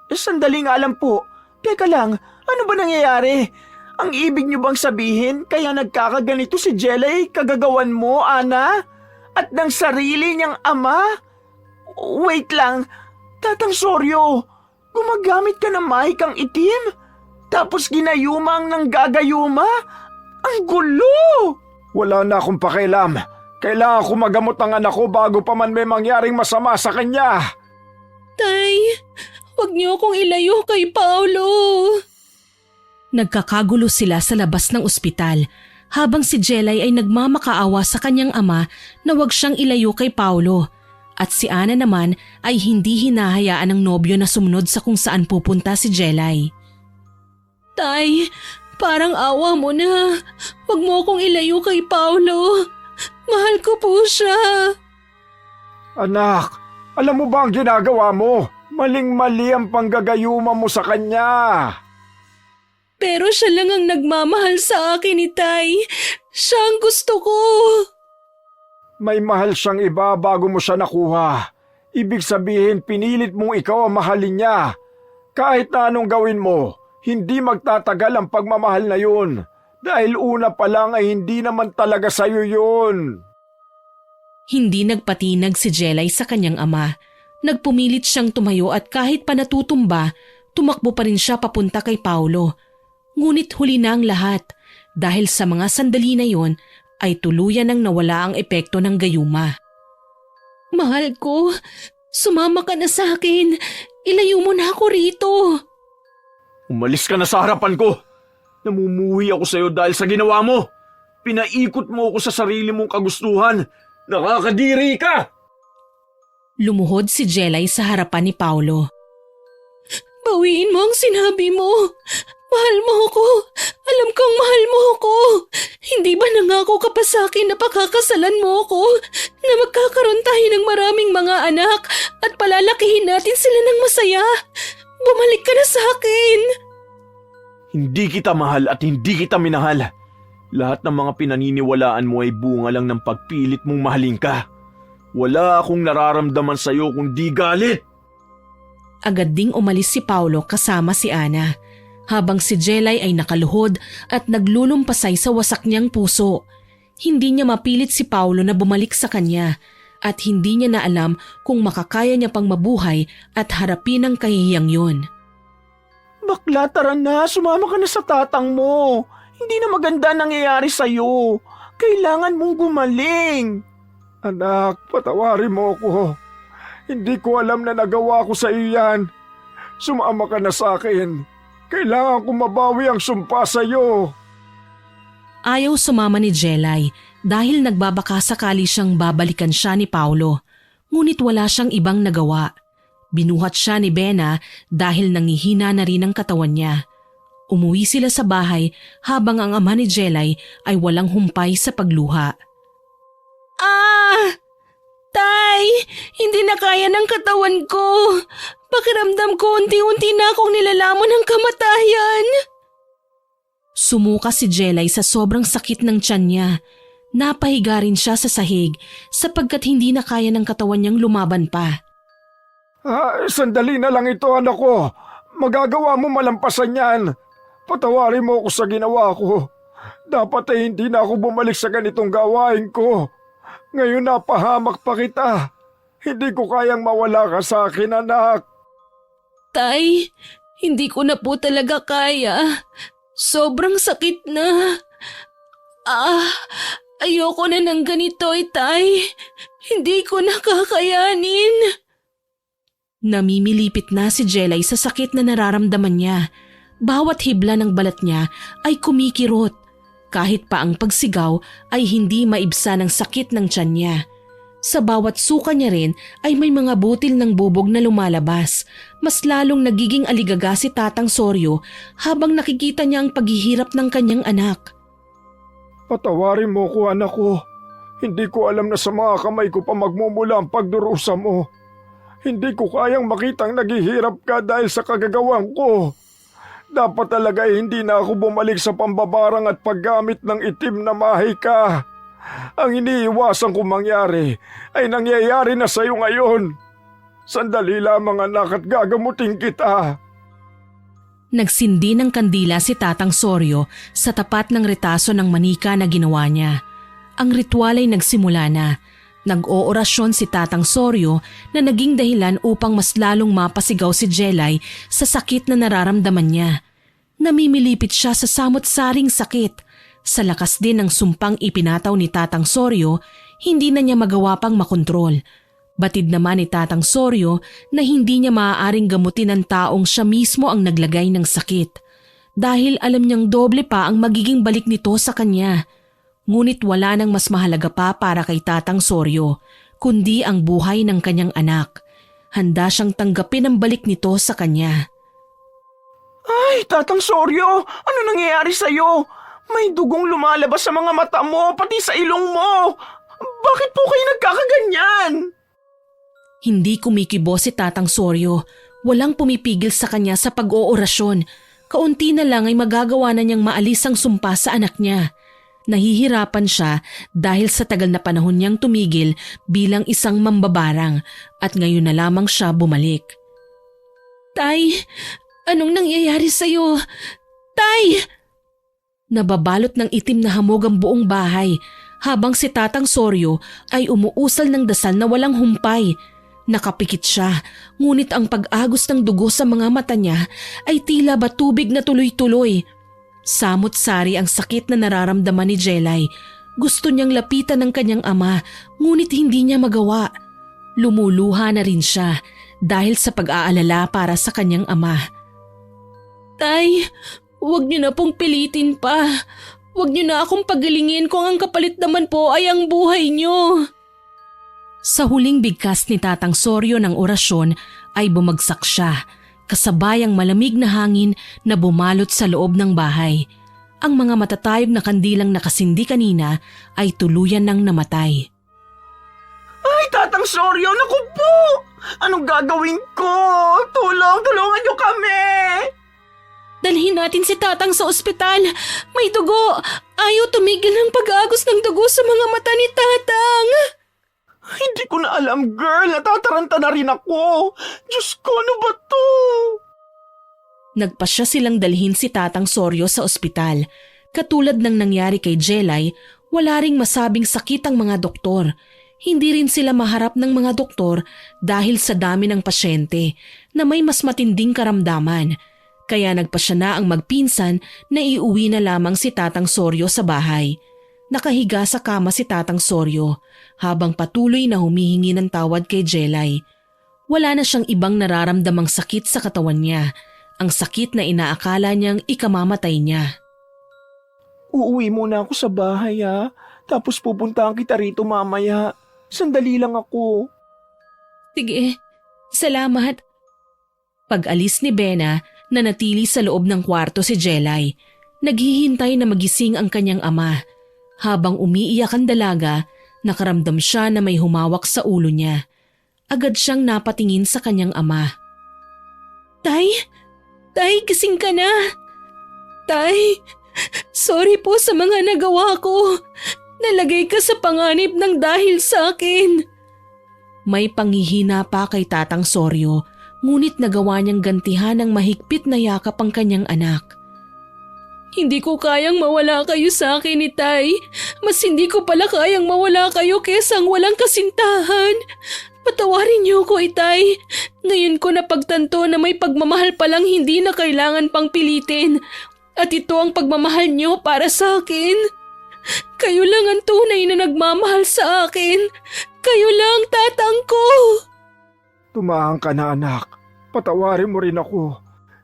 Sandali nga lang po. Teka lang, ano ba nangyayari? Ang ibig niyo bang sabihin kaya nagkakaganito si Jelay kagagawan mo, Ana? At ng sarili niyang ama? Wait lang, Tatang Soryo, gumagamit ka ng mahikang itim? Tapos ginayumang ng gagayuma? Ang gulo! Wala na akong pakialam. Kailangan ko magamot ang anak ko bago pa man may mangyaring masama sa kanya. Tay, huwag niyo akong ilayo kay Paolo. Nagkakagulo sila sa labas ng ospital habang si Jelay ay nagmamakaawa sa kanyang ama na wag siyang ilayo kay Paulo at si Ana naman ay hindi hinahayaan ng nobyo na sumunod sa kung saan pupunta si Jelay. Tay, parang awa mo na. Wag mo akong ilayo kay Paulo. Mahal ko po siya. Anak, alam mo ba ang ginagawa mo? Maling-mali ang panggagayuma mo sa kanya. Pero siya lang ang nagmamahal sa akin ni Tay. Siya ang gusto ko. May mahal siyang iba bago mo siya nakuha. Ibig sabihin pinilit mong ikaw ang mahalin niya. Kahit na anong gawin mo, hindi magtatagal ang pagmamahal na yun. Dahil una pa lang ay hindi naman talaga sa'yo yun. Hindi nagpatinag si Jelay sa kanyang ama. Nagpumilit siyang tumayo at kahit pa natutumba, tumakbo pa rin siya papunta kay Paulo. Ngunit huli na ang lahat dahil sa mga sandali na yon ay tuluyan nang nawala ang epekto ng gayuma. Mahal ko, sumama ka na sa akin. Ilayo mo na ako rito. Umalis ka na sa harapan ko. Namumuhi ako sa'yo dahil sa ginawa mo. Pinaikot mo ako sa sarili mong kagustuhan. Nakakadiri ka! Lumuhod si Jelay sa harapan ni Paulo. Bawiin mo ang sinabi mo. Mahal mo ako. Alam kong mahal mo ako. Hindi ba nangako ka pa sa akin na pakakasalan mo ako? Na magkakaroon tayo ng maraming mga anak at palalakihin natin sila ng masaya? Bumalik ka na sa akin. Hindi kita mahal at hindi kita minahal. Lahat ng mga pinaniniwalaan mo ay bunga lang ng pagpilit mong mahalin ka. Wala akong nararamdaman sa'yo kundi galit. Agad ding umalis si Paulo kasama si Ana, habang si Jelay ay nakaluhod at naglulumpasay sa wasak niyang puso. Hindi niya mapilit si Paulo na bumalik sa kanya at hindi niya na alam kung makakaya niya pang mabuhay at harapin ang kahihiyang yun. Bakla, tara na. Sumama ka na sa tatang mo. Hindi na maganda nangyayari sa'yo. Kailangan mong gumaling. Anak, patawarin mo ako. Hindi ko alam na nagawa ko sa iyo yan. Sumama ka na sa akin. Kailangan ko mabawi ang sumpa sa iyo. Ayaw sumama ni Jelay dahil nagbabaka sakali siyang babalikan siya ni Paulo. Ngunit wala siyang ibang nagawa. Binuhat siya ni Bena dahil nangihina na rin ang katawan niya. Umuwi sila sa bahay habang ang ama ni Jelay ay walang humpay sa pagluha. Tay! Hindi na kaya ng katawan ko. Pakiramdam ko unti-unti na akong nilalamon ng kamatayan. Sumuka si Jelay sa sobrang sakit ng tiyan niya. Napahiga rin siya sa sahig sapagkat hindi na kaya ng katawan niyang lumaban pa. Sandali na lang ito, anak ko. Magagawa mo malampasan yan. Patawarin mo ako sa ginawa ko. Dapat ay hindi na ako bumalik sa ganitong gawain ko. Ngayon napahamak pa kita. Hindi ko kayang mawala ka sa akin, anak. Tay, hindi ko na po talaga kaya. Sobrang sakit na. Ayoko na ng ganito, Tay. Hindi ko na kakayanin. Namimilipit na si Jelay sa sakit na nararamdaman niya. Bawat hibla ng balat niya ay kumikirot. Kahit pa ang pagsigaw ay hindi maibsa ng sakit ng tiyan niya. Sa bawat suka niya rin ay may mga butil ng bubog na lumalabas. Mas lalong nagiging aligaga si Tatang Soryo habang nakikita niya ang paghihirap ng kanyang anak. Patawarin mo ko, anak ko. Hindi ko alam na sa mga kamay ko pa magmumula ang pagdurusa mo. Hindi ko kayang makitang naghihirap ka dahil sa kagagawan ko. Dapat talaga hindi na ako bumalik sa pambabarang at paggamit ng itim na mahika. Ang iniiwasan kong mangyari ay nangyayari na sa iyo ngayon. Sandali lamang, anak, at gagamutin kita. Nagsindi ng kandila si Tatang Soryo sa tapat ng retaso ng manika na ginawa niya. Ang ritual ay nagsimula na. Nag-oorasyon si Tatang Soryo na naging dahilan upang mas lalong mapasigaw si Jelay sa sakit na nararamdaman niya. Namimilipit siya sa samot-saring sakit. Sa lakas din ng sumpang ipinataw ni Tatang Soryo, hindi na niya magawa pang makontrol. Batid naman ni Tatang Soryo na hindi niya maaaring gamutin ang taong siya mismo ang naglagay ng sakit. Dahil alam niyang doble pa ang magiging balik nito sa kanya. Ngunit wala nang mas mahalaga pa para kay Tatang Soryo, kundi ang buhay ng kanyang anak. Handa siyang tanggapin ang balik nito sa kanya. Ay, Tatang Soryo, ano nangyayari sa'yo? May dugong lumalabas sa mga mata mo, pati sa ilong mo. Bakit po kayo nagkakaganyan? Hindi kumikibo si Tatang Soryo. Walang pumipigil sa kanya sa pag-oorasyon. Kaunti na lang ay magagawa na niyang maalis ang sumpa sa anak niya. Nahihirapan siya dahil sa tagal na panahon niyang tumigil bilang isang mambabarang at ngayon na lamang siya bumalik. Tay, anong nangyayari sa'yo? Tay! Nababalot ng itim na hamog ang buong bahay habang si Tatang Soryo ay umuusal ng dasal na walang humpay. Nakapikit siya, ngunit ang pag-agos ng dugo sa mga mata niya ay tila ba tubig na tuloy-tuloy. Samot-sari ang sakit na nararamdaman ni Jelay. Gusto niyang lapitan ng kanyang ama, ngunit hindi niya magawa. Lumuluha na rin siya dahil sa pag-aalala para sa kanyang ama. Tay, huwag niyo na pong pilitin pa. Huwag niyo na akong pagalingin kung ang kapalit naman po ay ang buhay niyo. Sa huling bigkas ni Tatang Soryo ng orasyon ay bumagsak siya, kasabay ang malamig na hangin na bumalot sa loob ng bahay. Ang mga matatayog na kandilang nakasindi kanina ay tuluyan ng namatay. Ay, Tatang Soryo, naku po! Anong gagawin ko? Tulungan niyo kami! Dalhin natin si Tatang sa ospital. May dugo. Ayaw tumigil ng pag-agos ng dugo sa mga mata ni Tatang. Hindi ko na alam, girl. Natataranta na rin ako. Diyos ko, ano ba to? Nagpasya silang dalhin si Tatang Soryo sa ospital. Katulad ng nangyari kay Jelay, wala ring masabing sakit ang mga doktor. Hindi rin sila maharap ng mga doktor dahil sa dami ng pasyente na may mas matinding karamdaman. Kaya nagpasya na ang magpinsan na iuwi na lamang si Tatang Soryo sa bahay. Nakahiga sa kama si Tatang Soryo habang patuloy na humihingi ng tawad kay Jelay. Wala na siyang ibang nararamdamang sakit sa katawan niya, ang sakit na inaakala niyang ikamamatay niya. Uuwi muna ako sa bahay, ha? Tapos pupuntahan kita rito mamaya. Sandali lang ako. Sige, salamat. Pag-alis ni Bena, nanatili sa loob ng kwarto si Jelay. Naghihintay na magising ang kanyang ama. Habang umiiyak ang dalaga, nakaramdam siya na may humawak sa ulo niya. Agad siyang napatingin sa kanyang ama. Tay! Tay, gising ka na! Tay! Sorry po sa mga nagawa ko. Nalagay ka sa panganib ng dahil sa akin. May panghihina pa kay Tatang Soryo, ngunit nagawa niyang gantihan ng mahigpit na yakap ang kanyang anak. Hindi ko kayang mawala kayo sa akin ni Tay. Mas hindi ko pala kayang mawala kayo kesa ang walang kasintahan. Patawarin niyo ko, Itay. Ngayon ko napagtanto na may pagmamahal palang hindi na kailangan pang pilitin. At ito ang pagmamahal niyo para sa akin. Kayo lang ang tunay na nagmamahal sa akin. Kayo lang, Tatang ko. Tumahang ka na, anak. Patawarin mo rin ako.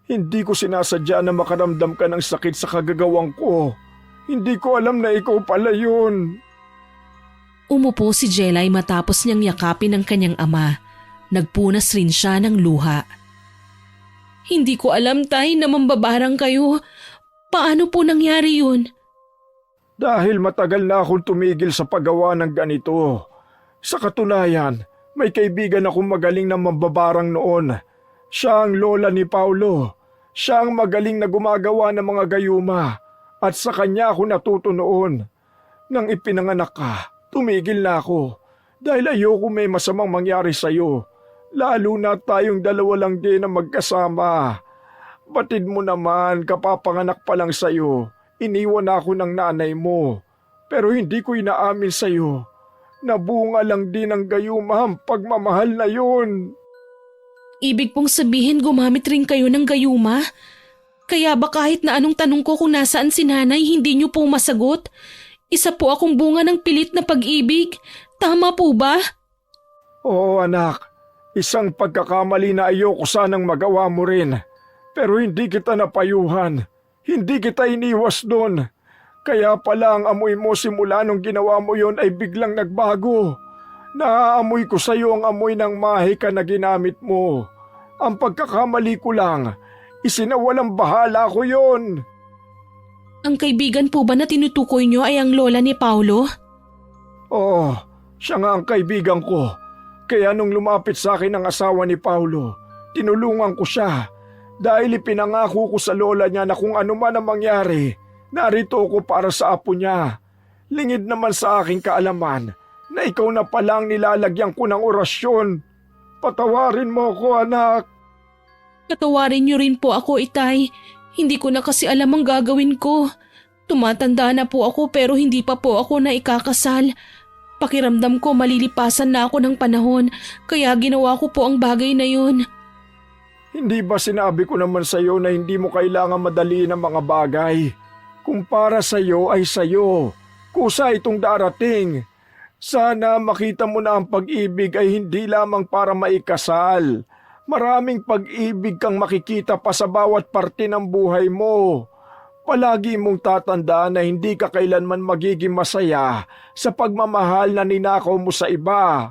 Hindi ko sinasadya na makaramdam ka ng sakit sa kagagawang ko. Hindi ko alam na ikaw pala yun. Umupo si Jelay matapos niyang yakapin ang kanyang ama. Nagpunas rin siya ng luha. Hindi ko alam, Tay, na mambabarang kayo. Paano po nangyari yun? Dahil matagal na akong tumigil sa paggawa ng ganito. Sa katunayan, may kaibigan akong magaling na mambabarang noon. Siya ang lola ni Paulo. Siya ang magaling na gumagawa ng mga gayuma. At sa kanya ako natuto noon. Nang ipinanganak ka, tumigil na ako. Dahil ayoko may masamang mangyari sa'yo. Lalo na tayong dalawa lang din na magkasama. Batid mo naman, kapapanganak pa lang sa'yo. Iniwan ako ng nanay mo. Pero hindi ko inaamin sa'yo. Nabunga lang din ang gayuma ang pagmamahal na yun. Ibig pong sabihin gumamit rin kayo ng gayuma? Kaya ba kahit na anong tanong ko kung nasaan si nanay, hindi niyo po masagot? Isa po akong bunga ng pilit na pag-ibig. Tama po ba? Oo, anak. Isang pagkakamali na ayoko sanang magawa mo rin. Pero hindi kita napayuhan. Hindi kita iniwas doon. Kaya pala ang amoy mo simula nung ginawa mo yon ay biglang nagbago. Naaamoy ko sa iyo ang amoy ng mahika na ginamit mo. Ang pagkakamali ko lang, isinawalang bahala ko yon. Ang kaibigan po ba na tinutukoy niyo ay ang lola ni Paulo? Oo, siya nga ang kaibigan ko. Kaya nung lumapit sa akin ang asawa ni Paulo, tinulungan ko siya. Dahil ipinangako ko sa lola niya na kung ano man ang mangyari, narito ako para sa apo niya. Lingid naman sa aking kaalaman na ikaw na palang nilalagyan ko ng orasyon. Patawarin mo ko, anak. Patawarin niyo rin po ako, Itay. Hindi ko na kasi alam ang gagawin ko. Tumatanda na po ako pero hindi pa po ako na ikakasal. Pakiramdam ko malilipasan na ako ng panahon kaya ginawa ko po ang bagay na yun. Hindi ba sinabi ko naman sa iyo na hindi mo kailangan madaliin ang mga bagay? Kung para sa iyo ay sa iyo. Kusa itong darating. Sana makita mo na ang pag-ibig ay hindi lamang para maikasal. Maraming pag-ibig kang makikita pa sa bawat parte ng buhay mo. Palagi mong tatandaan na hindi ka kailanman magiging masaya sa pagmamahal na ninakaw mo sa iba.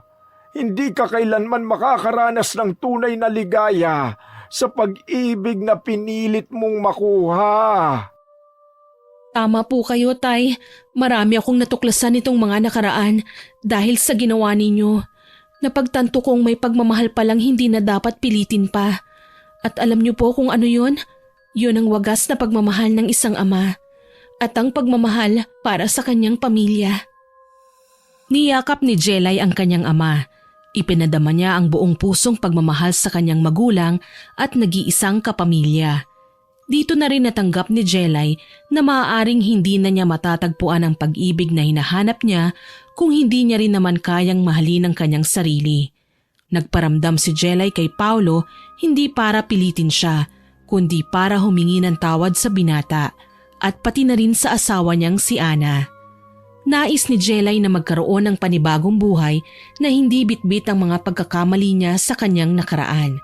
Hindi ka kailanman makakaranas ng tunay na ligaya sa pag-ibig na pinilit mong makuha. Tama po kayo, Tay. Marami akong natuklasan nitong mga nakaraan dahil sa ginawa ninyo. Napagtanto kong may pagmamahal palang hindi na dapat pilitin pa. At alam niyo po kung ano yun? Yun ang wagas na pagmamahal ng isang ama. At ang pagmamahal para sa kanyang pamilya. Niyakap ni Jelay ang kanyang ama. Ipinadama niya ang buong pusong pagmamahal sa kanyang magulang at nag-iisang kapamilya. Dito na rin natanggap ni Jelay na maaaring hindi na niya matatagpuan ang pag-ibig na hinahanap niya kung hindi niya rin naman kayang mahalin ang kanyang sarili. Nagparamdam si Jelay kay Paulo hindi para pilitin siya, kundi para humingi ng tawad sa binata at pati na rin sa asawa niyang si Ana. Nais ni Jelay na magkaroon ng panibagong buhay na hindi bitbit ang mga pagkakamali niya sa kanyang nakaraan.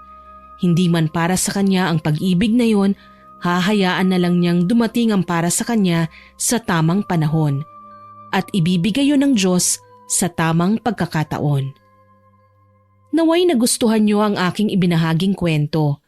Hindi man para sa kanya ang pag-ibig na yon, hahayaan na lang niyang dumating ang para sa kanya sa tamang panahon at ibibigay yon ng Diyos sa tamang pagkakataon. Naway nagustuhan niyo ang aking ibinahaging kwento.